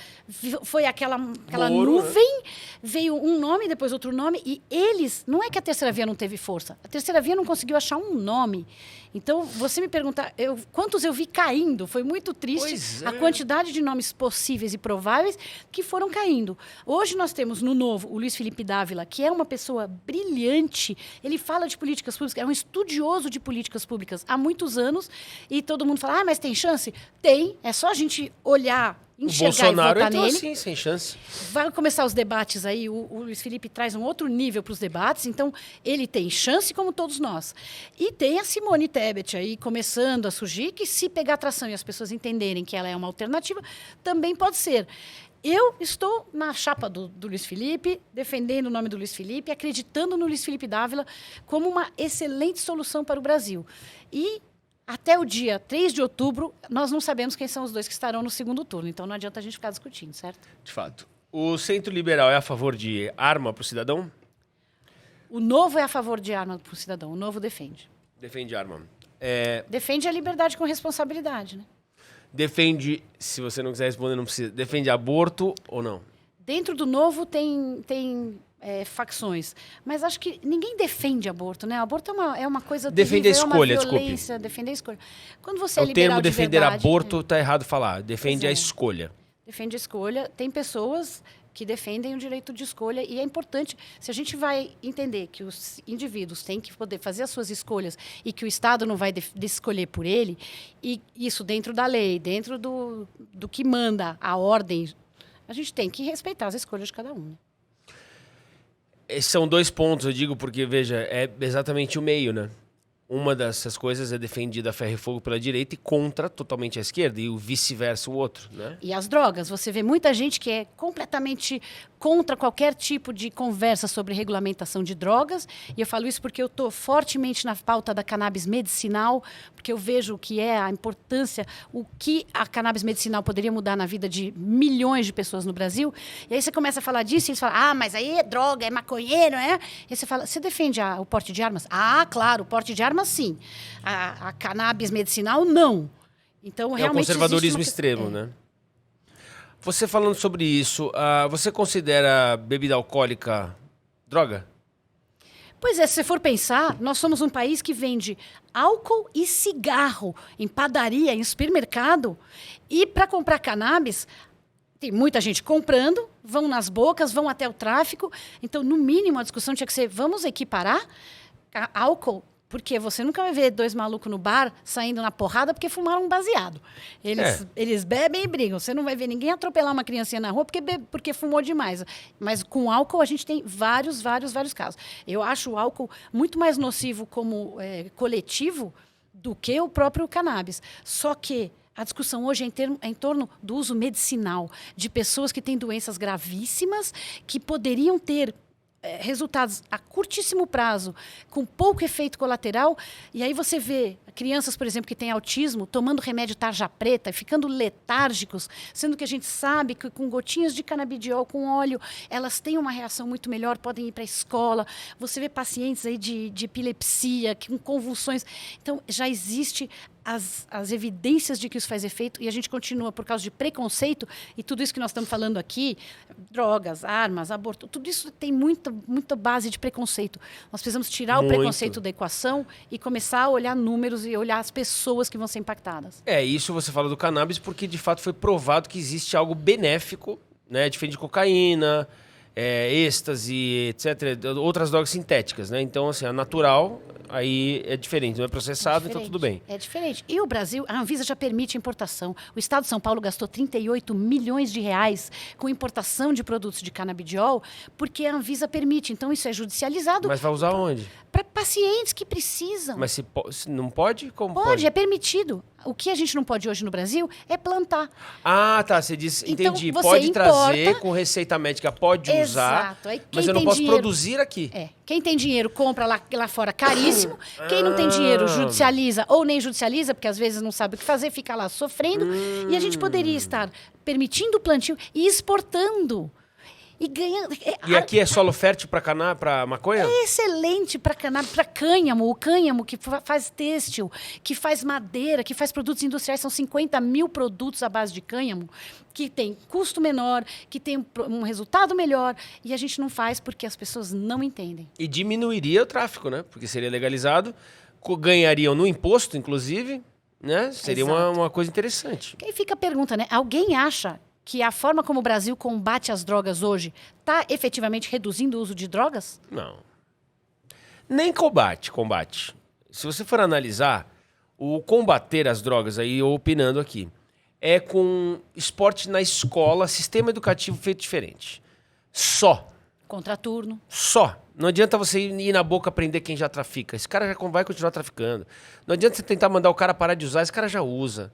foi aquela Moro, nuvem, né? Veio um nome, depois outro nome, e eles... Não é que a terceira via não teve força. A terceira via não conseguiu achar um nome. Então, você me pergunta, quantos eu vi caindo? Foi muito triste a quantidade de nomes possíveis e prováveis que foram caindo. Hoje nós temos no Novo o Luiz Felipe Dávila, que é uma pessoa brilhante. Ele fala de políticas públicas, é um estudioso de políticas públicas há muitos anos. E todo mundo fala, mas tem chance? Tem, é só a gente olhar, enxergar Bolsonaro e votar nele. Assim, sem chance. Vai começar os debates aí, o Luiz Felipe traz um outro nível para os debates, então ele tem chance como todos nós. E tem a Simone Tebet aí começando a surgir, que se pegar atração e as pessoas entenderem que ela é uma alternativa, também pode ser. Eu estou na chapa do Luiz Felipe, defendendo o nome do Luiz Felipe, acreditando no Luiz Felipe Dávila como uma excelente solução para o Brasil. E até o dia 3 de outubro, nós não sabemos quem são os dois que estarão no segundo turno. Então, não adianta a gente ficar discutindo, certo? De fato. O Centro Liberal é a favor de arma para o cidadão? O Novo é a favor de arma para o cidadão. O Novo defende. Defende arma. Defende a liberdade com responsabilidade, né? Defende, se você não quiser responder, não precisa. Defende aborto ou não? Dentro do Novo tem facções. Mas acho que ninguém defende aborto, né? Aborto é uma coisa defende terrível, a escolha, é uma violência, desculpe. Defender a escolha. Quando você é O liberal termo de defender verdade, aborto está errado falar. Defende a escolha. Defende a escolha. Tem pessoas que defendem o direito de escolha e é importante, se a gente vai entender que os indivíduos têm que poder fazer as suas escolhas e que o Estado não vai escolher por ele, e isso dentro da lei, dentro do que manda a ordem, a gente tem que respeitar as escolhas de cada um. São 2 pontos, eu digo, porque, veja, é exatamente o meio, né? Uma dessas coisas é defendida a ferro e fogo pela direita e contra totalmente a esquerda, e o vice-versa o outro, né? E as drogas, você vê muita gente que é completamente contra qualquer tipo de conversa sobre regulamentação de drogas, e eu falo isso porque eu estou fortemente na pauta da cannabis medicinal, porque eu vejo o que é a importância, o que a cannabis medicinal poderia mudar na vida de milhões de pessoas no Brasil, e aí você começa a falar disso, e eles falam, mas aí é droga, é maconheiro, né? E você fala, você defende o porte de armas? Claro, o porte de armas sim, a cannabis medicinal não. Então, realmente é o conservadorismo extremo, né? Você falando sobre isso, você considera bebida alcoólica droga? Pois é, se você for pensar, nós somos um país que vende álcool e cigarro em padaria, em supermercado. E para comprar cannabis, tem muita gente comprando, vão nas bocas, vão até o tráfico. Então, no mínimo, a discussão tinha que ser, vamos equiparar álcool? Porque você nunca vai ver 2 malucos no bar saindo na porrada porque fumaram um baseado. Eles bebem e brigam. Você não vai ver ninguém atropelar uma criancinha na rua porque fumou demais. Mas com álcool a gente tem vários casos. Eu acho o álcool muito mais nocivo como coletivo do que o próprio cannabis. Só que a discussão hoje é em torno do uso medicinal de pessoas que têm doenças gravíssimas que poderiam ter resultados a curtíssimo prazo, com pouco efeito colateral, e aí você vê crianças, por exemplo, que têm autismo, tomando remédio tarja preta e ficando letárgicos, sendo que a gente sabe que com gotinhas de canabidiol, com óleo, elas têm uma reação muito melhor, podem ir para a escola. Você vê pacientes aí de epilepsia, com convulsões. Então, já existe as evidências de que isso faz efeito e a gente continua por causa de preconceito e tudo isso que nós estamos falando aqui, drogas, armas, aborto, tudo isso tem muita base de preconceito. Nós precisamos tirar o preconceito da equação e começar a olhar números e olhar as pessoas que vão ser impactadas. Isso você fala do cannabis porque de fato foi provado que existe algo benéfico, né? Diferente de cocaína, êxtase, etc. Outras drogas sintéticas, né? Então, assim, a natural aí é diferente, não é processado, então tudo bem. É diferente. E o Brasil, a Anvisa já permite importação. O Estado de São Paulo gastou 38 milhões de reais com importação de produtos de canabidiol, porque a Anvisa permite. Então, isso é judicializado. Mas vai usar onde? Para pacientes que precisam. Mas se não pode? Como pode? É permitido. O que a gente não pode hoje no Brasil é plantar. Ah, tá. Você disse, então, entendi. Você pode importa, trazer com receita médica, pode usar, mas eu não posso produzir aqui. Quem tem dinheiro compra lá fora caríssimo. Quem não tem dinheiro judicializa ou nem judicializa, porque às vezes não sabe o que fazer, fica lá sofrendo. E a gente poderia estar permitindo o plantio e exportando. E ganhando. E aqui é solo fértil para maconha? É excelente para cannabis, para cânhamo. O cânhamo que faz têxtil, que faz madeira, que faz produtos industriais. São 50 mil produtos à base de cânhamo, que tem custo menor, que tem um resultado melhor. E a gente não faz porque as pessoas não entendem. E diminuiria o tráfico, né? Porque seria legalizado, ganhariam no imposto, inclusive, né? Seria uma coisa interessante. E aí fica a pergunta, né? Alguém acha que a forma como o Brasil combate as drogas hoje está efetivamente reduzindo o uso de drogas? Não. Nem combate. Se você for analisar, o combater as drogas, aí eu opinando aqui, é com esporte na escola, sistema educativo feito diferente. Só. Contraturno. Só. Não adianta você ir na boca prender quem já trafica. Esse cara já vai continuar traficando. Não adianta você tentar mandar o cara parar de usar, esse cara já usa.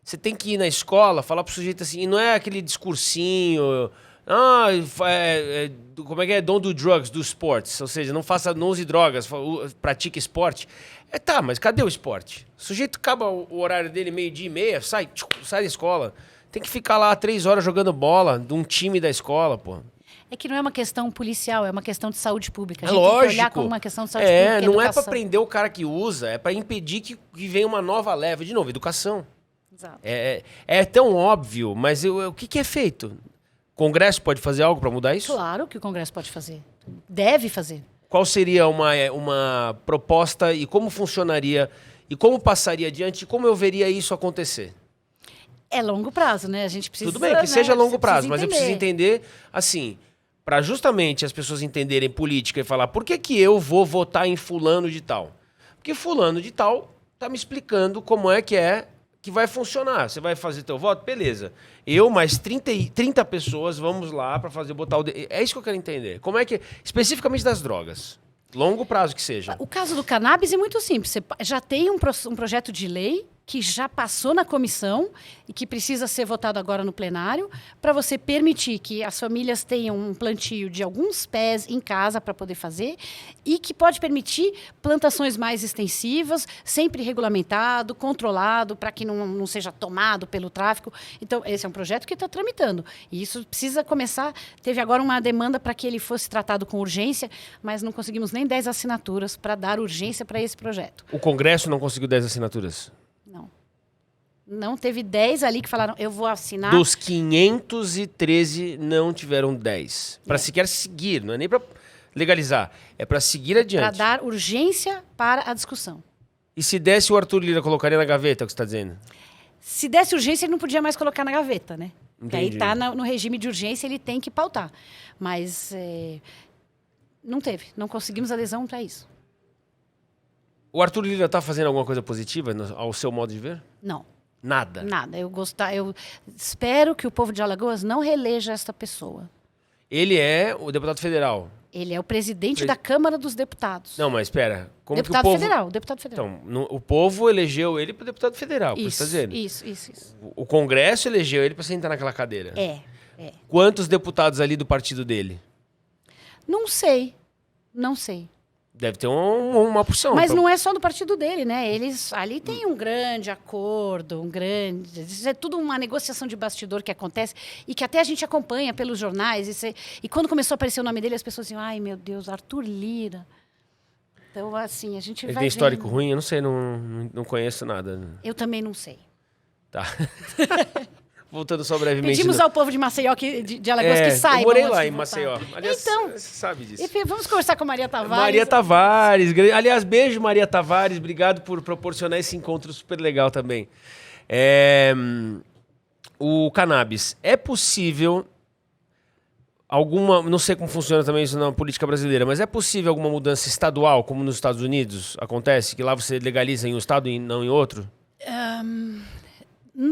Você tem que ir na escola, falar pro sujeito assim, e não é aquele discursinho, como é que é? Don't do drugs, do sports. Ou seja, não use drogas, pratique esporte. Mas cadê o esporte? O sujeito acaba o horário dele, 12:30, sai da escola. Tem que ficar lá 3 horas jogando bola de um time da escola, pô. É que não é uma questão policial, é uma questão de saúde pública. A gente lógico. Tem que olhar como uma questão de saúde pública. Não é para prender o cara que usa, é para impedir que venha uma nova leva. De novo, educação. Exato. É tão óbvio, mas o que é feito? O Congresso pode fazer algo para mudar isso? Claro que o Congresso pode fazer. Deve fazer. Qual seria uma proposta e como funcionaria e como passaria adiante e como eu veria isso acontecer? É longo prazo, né? A gente precisa... Tudo bem, que seja longo prazo, mas eu preciso entender, assim, para justamente as pessoas entenderem política e falar por que eu vou votar em fulano de tal? Porque fulano de tal tá me explicando como é que vai funcionar. Você vai fazer teu voto? Beleza. Eu mais 30 pessoas vamos lá para botar o... É isso que eu quero entender. Como é que... Especificamente das drogas. Longo prazo que seja. O caso do cannabis é muito simples. Você já tem um projeto de lei que já passou na comissão e que precisa ser votado agora no plenário, para você permitir que as famílias tenham um plantio de alguns pés em casa para poder fazer e que pode permitir plantações mais extensivas, sempre regulamentado, controlado, para que não seja tomado pelo tráfico. Então, esse é um projeto que está tramitando. E isso precisa começar. Teve agora uma demanda para que ele fosse tratado com urgência, mas não conseguimos nem 10 assinaturas para dar urgência para esse projeto. O Congresso não conseguiu 10 assinaturas? Não teve 10 ali que falaram, eu vou assinar. Dos 513, não tiveram 10. Para sequer seguir, não é nem para legalizar. É para seguir adiante. Para dar urgência para a discussão. E se desse, o Arthur Lira colocaria na gaveta, é o que você está dizendo? Se desse urgência, ele não podia mais colocar na gaveta, né? Porque aí está no regime de urgência, ele tem que pautar. Mas não teve. Não conseguimos adesão para isso. O Arthur Lira está fazendo alguma coisa positiva ao seu modo de ver? Não. Nada? Nada. Eu espero que o povo de Alagoas não reeleja esta pessoa. Ele é o deputado federal? Ele é o presidente da Câmara dos Deputados. Não, mas espera. Deputado federal. Então, o povo elegeu ele para deputado federal, por isso está dizendo. Isso. O Congresso elegeu ele para sentar naquela cadeira. É. Quantos deputados ali do partido dele? Não sei. Deve ter uma porção. Mas não é só do partido dele, né? Eles ali tem um grande acordo, isso é tudo uma negociação de bastidor que acontece e que até a gente acompanha pelos jornais. E quando começou a aparecer o nome dele, as pessoas diziam, ai meu Deus, Arthur Lira. Então, assim, a gente Ele vai tem histórico vendo. ruim? Eu não sei, não conheço nada. Eu também não sei. Tá. Voltando só brevemente. Pedimos ao povo de Maceió, de Alagoas, que saibam. Eu morei antes lá de em votar. Maceió. Aliás, Então, você sabe disso. enfim, vamos conversar com a Maria Tavares. Maria Tavares. Aliás, beijo, Maria Tavares. Obrigado por proporcionar esse encontro super legal também. O cannabis. É possível alguma... Não sei como funciona também isso na política brasileira, mas é possível alguma mudança estadual, como nos Estados Unidos acontece? Que lá você legaliza em um estado e não em outro?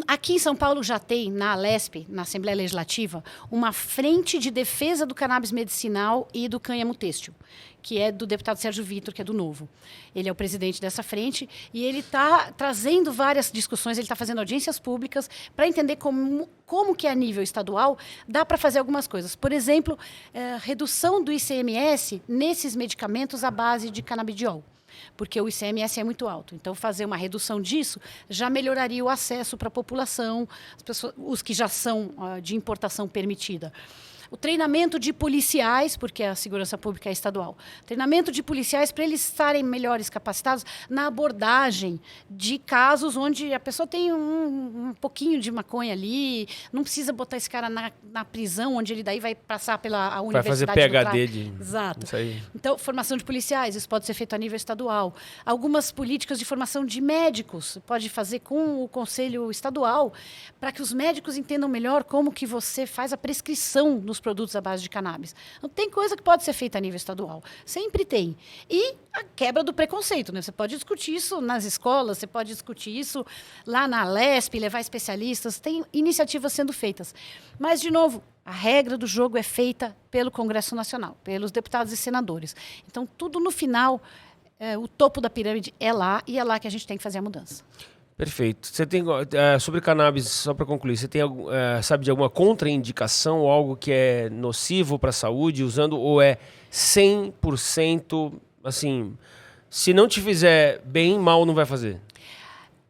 Aqui em São Paulo já tem, na Alesp, na Assembleia Legislativa, uma frente de defesa do cannabis medicinal e do cânhamo têxtil, que é do deputado Sérgio Vitor, que é do Novo. Ele é o presidente dessa frente e ele está trazendo várias discussões, ele está fazendo audiências públicas para entender como que a nível estadual dá para fazer algumas coisas. Por exemplo, redução do ICMS nesses medicamentos à base de canabidiol, porque o ICMS é muito alto. Então, fazer uma redução disso já melhoraria o acesso para a população, os que já são de importação permitida. O treinamento de policiais, porque a segurança pública é estadual, treinamento de policiais para eles estarem melhores capacitados na abordagem de casos onde a pessoa tem um pouquinho de maconha ali, não precisa botar esse cara na prisão, onde ele daí vai passar pela universidade. Vai fazer PhD de... Exato. Isso aí. Então, formação de policiais, isso pode ser feito a nível estadual. Algumas políticas de formação de médicos, pode fazer com o Conselho Estadual, para que os médicos entendam melhor como que você faz a prescrição dos produtos à base de cannabis. Então, tem coisa que pode ser feita a nível estadual. Sempre tem. E a quebra do preconceito, né? Você pode discutir isso nas escolas, você pode discutir isso lá na Alesp, levar especialistas, tem iniciativas sendo feitas. Mas, de novo, a regra do jogo é feita pelo Congresso Nacional, pelos deputados e senadores. Então, tudo no final, o topo da pirâmide é lá, e é lá que a gente tem que fazer a mudança. Perfeito. Você tem, sobre cannabis, só para concluir, você tem, sabe de alguma contraindicação ou algo que é nocivo para a saúde usando, ou é 100%, assim, se não te fizer bem, mal não vai fazer?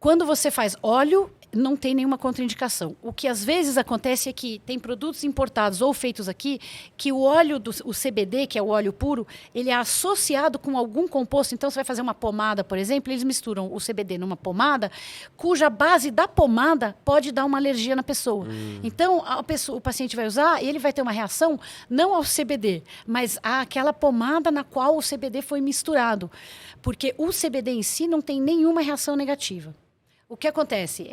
Quando você faz óleo, não tem nenhuma contraindicação. O que às vezes acontece é que tem produtos importados ou feitos aqui que o óleo, o CBD, que é o óleo puro, ele é associado com algum composto. Então, você vai fazer uma pomada, por exemplo, eles misturam o CBD numa pomada, cuja base da pomada pode dar uma alergia na pessoa. Então, o paciente vai usar e ele vai ter uma reação não ao CBD, mas àquela pomada na qual o CBD foi misturado. Porque o CBD em si não tem nenhuma reação negativa. O que acontece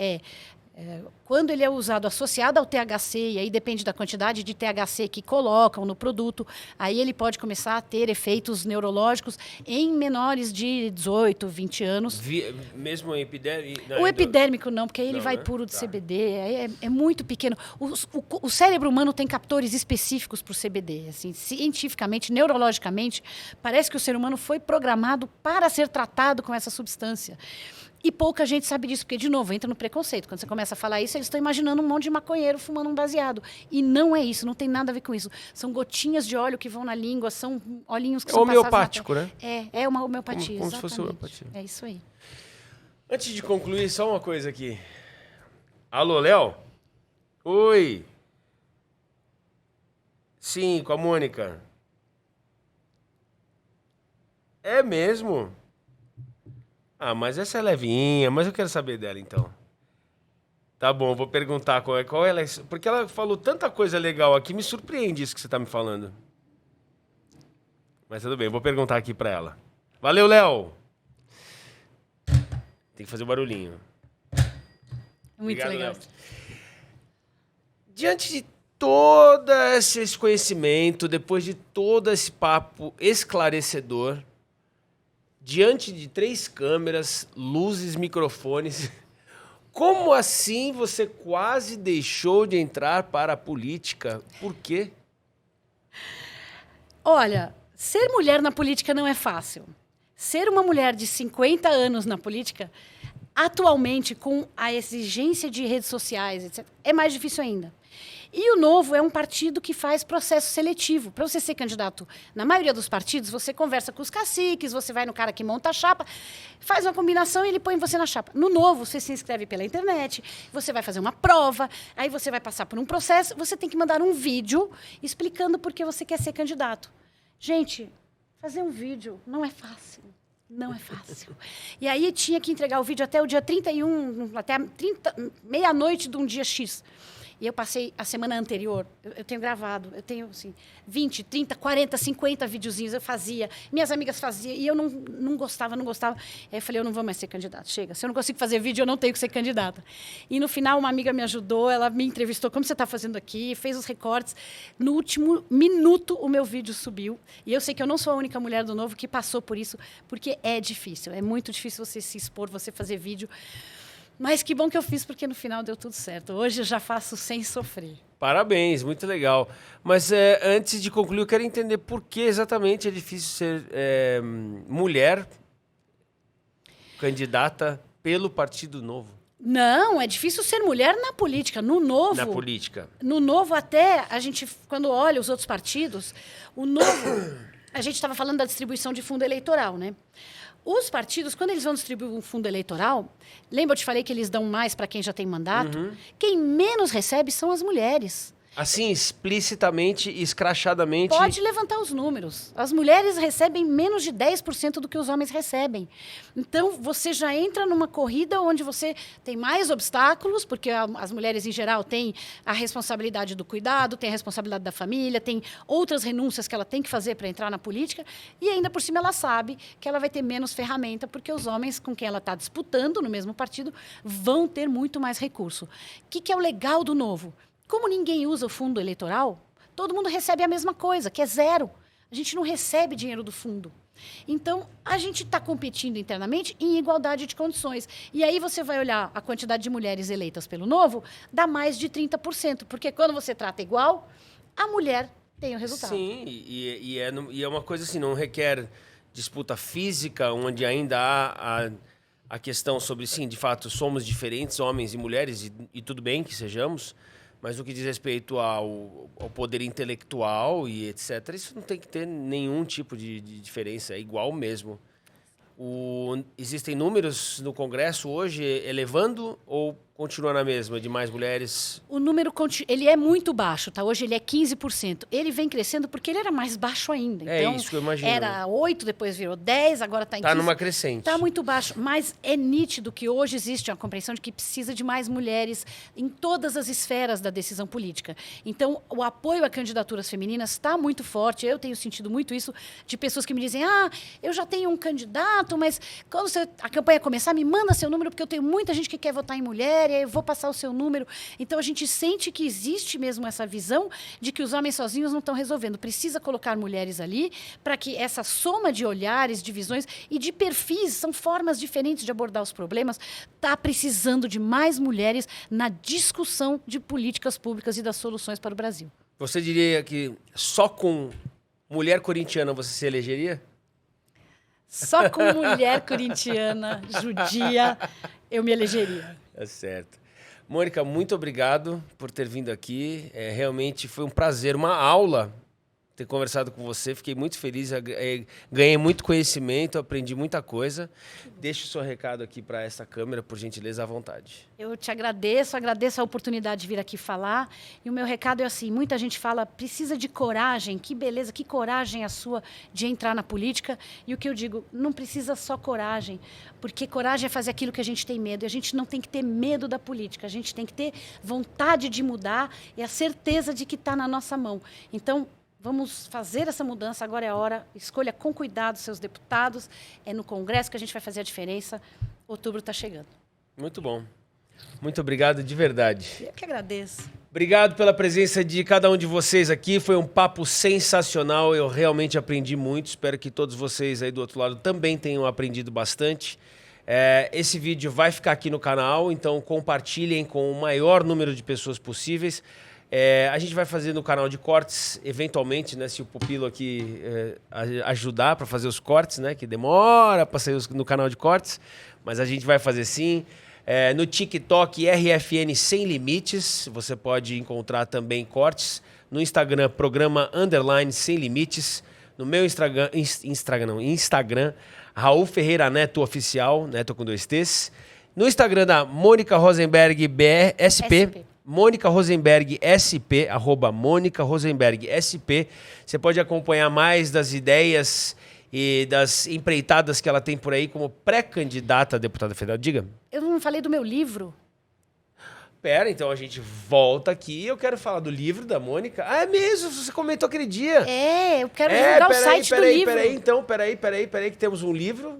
quando ele é usado associado ao THC, e aí depende da quantidade de THC que colocam no produto, aí ele pode começar a ter efeitos neurológicos em menores de 18, 20 anos. Mesmo o epidérmico? O epidérmico não, porque aí ele Não, vai né? puro de Tá. CBD, é muito pequeno. O cérebro humano tem captores específicos para o CBD. Assim, cientificamente, neurologicamente, parece que o ser humano foi programado para ser tratado com essa substância. E pouca gente sabe disso, porque, de novo, entra no preconceito. Quando você começa a falar isso, eles estão imaginando um monte de maconheiro fumando um baseado. E não é isso, não tem nada a ver com isso. São gotinhas de óleo que vão na língua, são olhinhos que são homeopático, passados na pele. É uma homeopatia, Como se fosse exatamente. homeopatia. É isso aí. Antes de concluir, só uma coisa aqui. Alô, Léo? Oi. Sim, com a Mônica. É mesmo? Ah, mas essa é levinha, mas eu quero saber dela, então. Tá bom, vou perguntar qual ela é. Porque ela falou tanta coisa legal aqui, me surpreende isso que você tá me falando. Mas tudo bem, vou perguntar aqui pra ela. Valeu, Léo! Tem que fazer o barulhinho. Muito Obrigado, legal. Léo. Diante de todo esse conhecimento, depois de todo esse papo esclarecedor, diante de 3 câmeras, luzes, microfones, como assim você quase deixou de entrar para a política? Por quê? Olha, ser mulher na política não é fácil. Ser uma mulher de 50 anos na política, atualmente, com a exigência de redes sociais, etc., é mais difícil ainda. E o Novo é um partido que faz processo seletivo. Para você ser candidato, na maioria dos partidos, você conversa com os caciques, você vai no cara que monta a chapa, faz uma combinação e ele põe você na chapa. No Novo, você se inscreve pela internet, você vai fazer uma prova, aí você vai passar por um processo, você tem que mandar um vídeo explicando por que você quer ser candidato. Gente, fazer um vídeo não é fácil. Não é fácil. E aí tinha que entregar o vídeo até o dia 31, até meia-noite de um dia X. E eu passei a semana anterior, eu tenho gravado, eu tenho assim, 20, 30, 40, 50 videozinhos, eu fazia, minhas amigas faziam, e eu não gostava. Aí eu falei, eu não vou mais ser candidata, chega. Se eu não consigo fazer vídeo, eu não tenho que ser candidata. E no final, uma amiga me ajudou, ela me entrevistou, como você está fazendo aqui, fez os recortes. No último minuto, o meu vídeo subiu. E eu sei que eu não sou a única mulher do Novo que passou por isso, porque é difícil, é muito difícil você se expor, você fazer vídeo. Mas que bom que eu fiz, porque no final deu tudo certo. Hoje eu já faço sem sofrer. Parabéns, muito legal. Mas antes de concluir, eu quero entender por que exatamente é difícil ser mulher candidata pelo Partido Novo. Não, é difícil ser mulher na política. No Novo... Na política. No Novo, até, a gente, quando olha os outros partidos, o Novo... A gente estava falando da distribuição de fundo eleitoral, né? Os partidos, quando eles vão distribuir um fundo eleitoral, lembra eu te falei que eles dão mais para quem já tem mandato? Uhum. Quem menos recebe são as mulheres. Assim, explicitamente, escrachadamente... Pode levantar os números. As mulheres recebem menos de 10% do que os homens recebem. Então, você já entra numa corrida onde você tem mais obstáculos, porque as mulheres, em geral, têm a responsabilidade do cuidado, têm a responsabilidade da família, tem outras renúncias que ela tem que fazer para entrar na política, e ainda por cima ela sabe que ela vai ter menos ferramenta, porque os homens com quem ela está disputando no mesmo partido vão ter muito mais recurso. O que é o legal do Novo? Como ninguém usa o fundo eleitoral, todo mundo recebe a mesma coisa, que é zero. A gente não recebe dinheiro do fundo. Então, a gente está competindo internamente em igualdade de condições. E aí você vai olhar a quantidade de mulheres eleitas pelo Novo, dá mais de 30%. Porque quando você trata igual, a mulher tem o resultado. Sim, e é uma coisa assim, não requer disputa física, onde ainda há a questão sobre, sim, de fato, somos diferentes, homens e mulheres, e tudo bem que sejamos, mas no que diz respeito ao poder intelectual e etc., isso não tem que ter nenhum tipo de diferença, é igual mesmo. Existem números no Congresso hoje elevando ou continua na mesma, de mais mulheres? O número ele é muito baixo, tá? Hoje ele é 15%. Ele vem crescendo porque ele era mais baixo ainda. Então, isso que eu imagino. Era 8, depois virou 10, agora está em 15. Está numa crescente. Está muito baixo, mas é nítido que hoje existe uma compreensão de que precisa de mais mulheres em todas as esferas da decisão política. Então, o apoio a candidaturas femininas está muito forte. Eu tenho sentido muito isso de pessoas que me dizem, eu já tenho um candidato, mas quando a campanha começar, me manda seu número, porque eu tenho muita gente que quer votar em mulher, e aí eu vou passar o seu número. Então, a gente sente que existe mesmo essa visão de que os homens sozinhos não estão resolvendo. Precisa colocar mulheres ali para que essa soma de olhares, de visões e de perfis, são formas diferentes de abordar os problemas, está precisando de mais mulheres na discussão de políticas públicas e das soluções para o Brasil. Você diria que só com mulher corintiana você se elegeria? Só com mulher corintiana, judia, eu me elegeria. É certo. Mônica, muito obrigado por ter vindo aqui. Realmente foi um prazer, uma aula ter conversado com você. Fiquei muito feliz, ganhei muito conhecimento, aprendi muita coisa. Deixe o seu recado aqui para essa câmera, por gentileza, à vontade. Eu te agradeço a oportunidade de vir aqui falar. E o meu recado é assim, muita gente fala, precisa de coragem, que beleza, que coragem a sua de entrar na política. E o que eu digo, não precisa só coragem, porque coragem é fazer aquilo que a gente tem medo. E a gente não tem que ter medo da política, a gente tem que ter vontade de mudar e a certeza de que está na nossa mão. Então, vamos fazer essa mudança, agora é a hora. Escolha com cuidado seus deputados. É no Congresso que a gente vai fazer a diferença. Outubro está chegando. Muito bom. Muito obrigado de verdade. Eu que agradeço. Obrigado pela presença de cada um de vocês aqui. Foi um papo sensacional. Eu realmente aprendi muito. Espero que todos vocês aí do outro lado também tenham aprendido bastante. Esse vídeo vai ficar aqui no canal, então compartilhem com o maior número de pessoas possíveis. A gente vai fazer no canal de cortes, eventualmente, né, se o Pupilo aqui ajudar para fazer os cortes, né, que demora para sair no canal de cortes, mas a gente vai fazer sim. No TikTok, RFN Sem Limites, você pode encontrar também cortes. No Instagram, programa _ Sem Limites. No meu Instagram, Raul Ferreira Neto Oficial, Neto com 2 T's. No Instagram da Mônica Rosenberg SP. Mônica Rosenberg SP, @Mônica Rosenberg SP. Você pode acompanhar mais das ideias e das empreitadas que ela tem por aí como pré-candidata a deputada federal. Diga. Eu não falei do meu livro. Pera, então a gente volta aqui. Eu quero falar do livro da Mônica. Ah, é mesmo? Você comentou aquele dia. Eu quero divulgar o site do livro. Peraí, que temos um livro.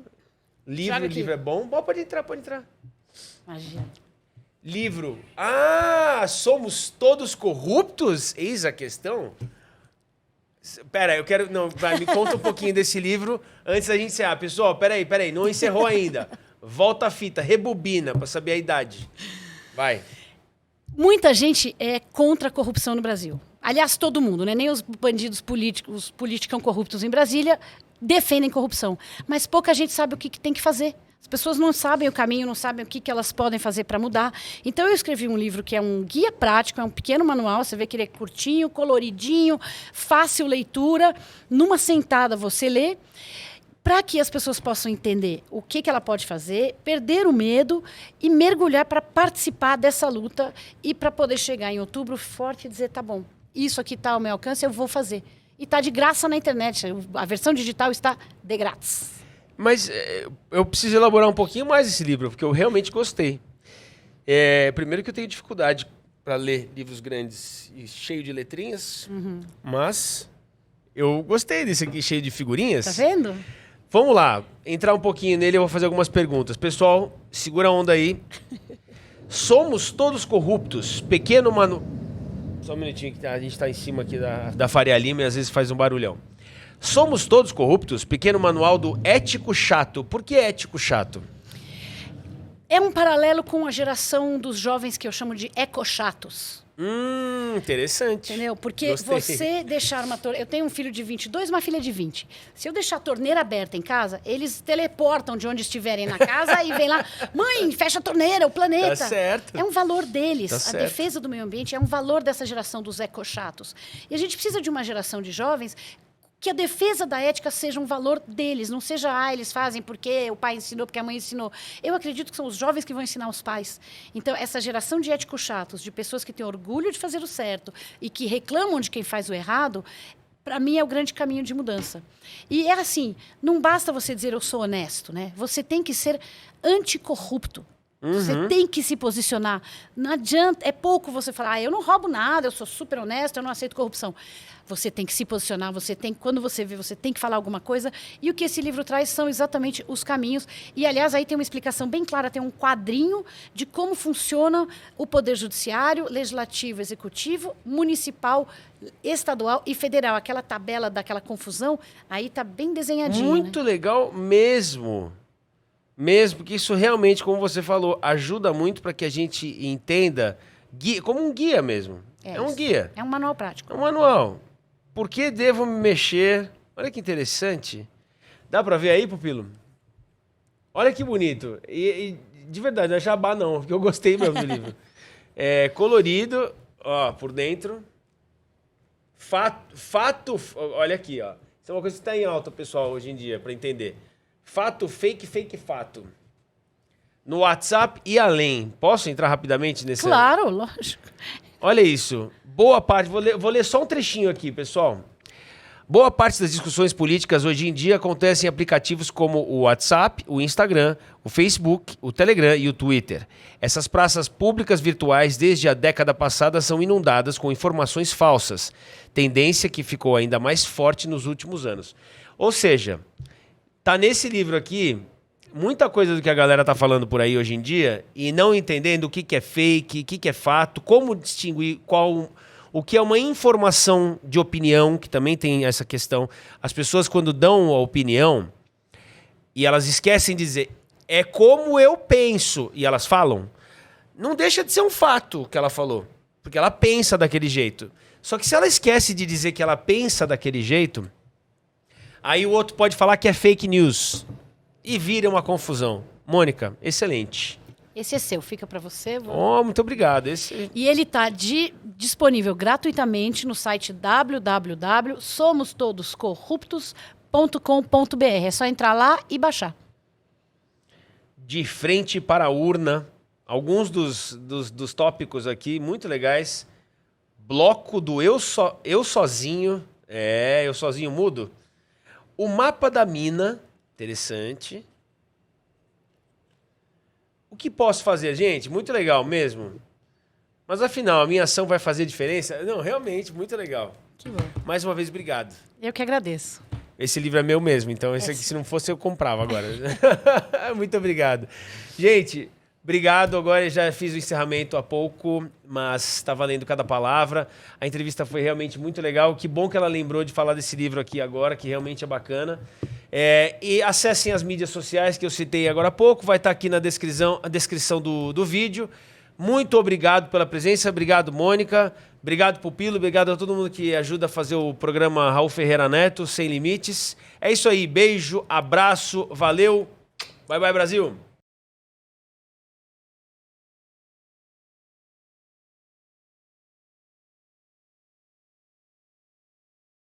Livro é bom. Bom, pode entrar. Imagina. Livro. Somos todos corruptos? Eis a questão. Pera, eu quero... Não, me conta um pouquinho desse livro antes da gente encerrar. Pessoal, peraí, não encerrou ainda. Volta a fita, rebobina pra saber a idade. Vai. Muita gente é contra a corrupção no Brasil. Aliás, todo mundo, né? Nem os bandidos políticos, os políticos corruptos em Brasília defendem corrupção. Mas pouca gente sabe o que tem que fazer. As pessoas não sabem o caminho, não sabem o que elas podem fazer para mudar. Então, eu escrevi um livro que é um guia prático, é um pequeno manual. Você vê que ele é curtinho, coloridinho, fácil leitura. Numa sentada você lê, para que as pessoas possam entender o que ela pode fazer, perder o medo e mergulhar para participar dessa luta e para poder chegar em outubro forte e dizer, tá bom, isso aqui está ao meu alcance, eu vou fazer. E está de graça na internet. A versão digital está de grátis. Mas eu preciso elaborar um pouquinho mais esse livro, porque eu realmente gostei. Primeiro que eu tenho dificuldade para ler livros grandes e cheio de letrinhas, mas eu gostei desse aqui cheio de figurinhas. Tá vendo? Vamos lá, entrar um pouquinho nele, eu vou fazer algumas perguntas. Pessoal, segura a onda aí. Somos todos corruptos. Pequeno mano... Só um minutinho que a gente está em cima aqui da Faria Lima e às vezes faz um barulhão. Somos todos corruptos? Pequeno manual do ético chato. Por que ético chato? É um paralelo com a geração dos jovens que eu chamo de ecochatos. Interessante. Entendeu? Porque Gostei. você deixar uma torneira... Eu tenho um filho de 22 e uma filha de 20. Se eu deixar a torneira aberta em casa, eles teleportam de onde estiverem na casa e vêm lá, mãe, fecha a torneira, o planeta. Tá certo. É um valor deles. Tá a certo. defesa do meio ambiente é um valor dessa geração dos ecochatos. E a gente precisa de uma geração de jovens que a defesa da ética seja um valor deles, não seja, eles fazem porque o pai ensinou, porque a mãe ensinou. Eu acredito que são os jovens que vão ensinar os pais. Então, essa geração de éticos chatos, de pessoas que têm orgulho de fazer o certo e que reclamam de quem faz o errado, para mim é o grande caminho de mudança. E é assim, não basta você dizer eu sou honesto, né? Você tem que ser anticorrupto. Você tem que se posicionar. Não adianta, é pouco você falar, eu não roubo nada, eu sou super honesto, eu não aceito corrupção. Você tem que se posicionar, quando você vê, você tem que falar alguma coisa. E o que esse livro traz são exatamente os caminhos. E, aliás, aí tem uma explicação bem clara, tem um quadrinho de como funciona o poder judiciário, legislativo, executivo, municipal, estadual e federal. Aquela tabela daquela confusão, aí está bem desenhadinho. Muito legal mesmo. Mesmo, porque isso realmente, como você falou, ajuda muito para que a gente entenda, como um guia mesmo. É um guia. É um manual prático. É um manual. Por que devo me mexer? Olha que interessante. Dá para ver aí, Pupilo? Olha que bonito. E de verdade, não é jabá não, porque eu gostei mesmo do livro. É colorido, ó, por dentro. Fato, olha aqui, ó. Isso é uma coisa que está em alta, pessoal, hoje em dia, para entender. Fato, fake, fato. No WhatsApp e além. Posso entrar rapidamente nesse? Claro, lógico. Olha isso. Boa parte, vou ler só um trechinho aqui, pessoal. Boa parte das discussões políticas hoje em dia acontecem em aplicativos como o WhatsApp, o Instagram, o Facebook, o Telegram e o Twitter. Essas praças públicas virtuais desde a década passada são inundadas com informações falsas, tendência que ficou ainda mais forte nos últimos anos. Ou seja, tá nesse livro aqui muita coisa do que a galera tá falando por aí hoje em dia e não entendendo o que é fake, o que é fato, como distinguir o que é uma informação de opinião, que também tem essa questão. As pessoas, quando dão a opinião e elas esquecem de dizer é como eu penso e elas falam, não deixa de ser um fato que ela falou, porque ela pensa daquele jeito. Só que se ela esquece de dizer que ela pensa daquele jeito, aí o outro pode falar que é fake news e vira uma confusão. Mônica, excelente. Esse é seu, fica para você. Oh, muito obrigado. E ele está disponível gratuitamente no site www.somostodoscorruptos.com.br. É só entrar lá e baixar. De frente para a urna, alguns dos tópicos aqui muito legais. Bloco do eu sozinho. Eu sozinho mudo. O Mapa da Mina, interessante. O que posso fazer, gente? Muito legal mesmo. Mas afinal, a minha ação vai fazer diferença? Não, realmente, muito legal. Que bom. Mais uma vez, obrigado. Eu que agradeço. Esse livro é meu mesmo, então esse aqui, se não fosse, eu comprava agora. Muito obrigado. Gente, obrigado. Agora eu já fiz o encerramento há pouco, mas está valendo cada palavra. A entrevista foi realmente muito legal. Que bom que ela lembrou de falar desse livro aqui agora, que realmente é bacana. E acessem as mídias sociais que eu citei agora há pouco. Vai estar aqui na descrição do vídeo. Muito obrigado pela presença. Obrigado, Mônica. Obrigado, Pupilo. Obrigado a todo mundo que ajuda a fazer o programa Raul Ferreira Neto, Sem Limites. É isso aí. Beijo, abraço, valeu. Bye, bye, Brasil.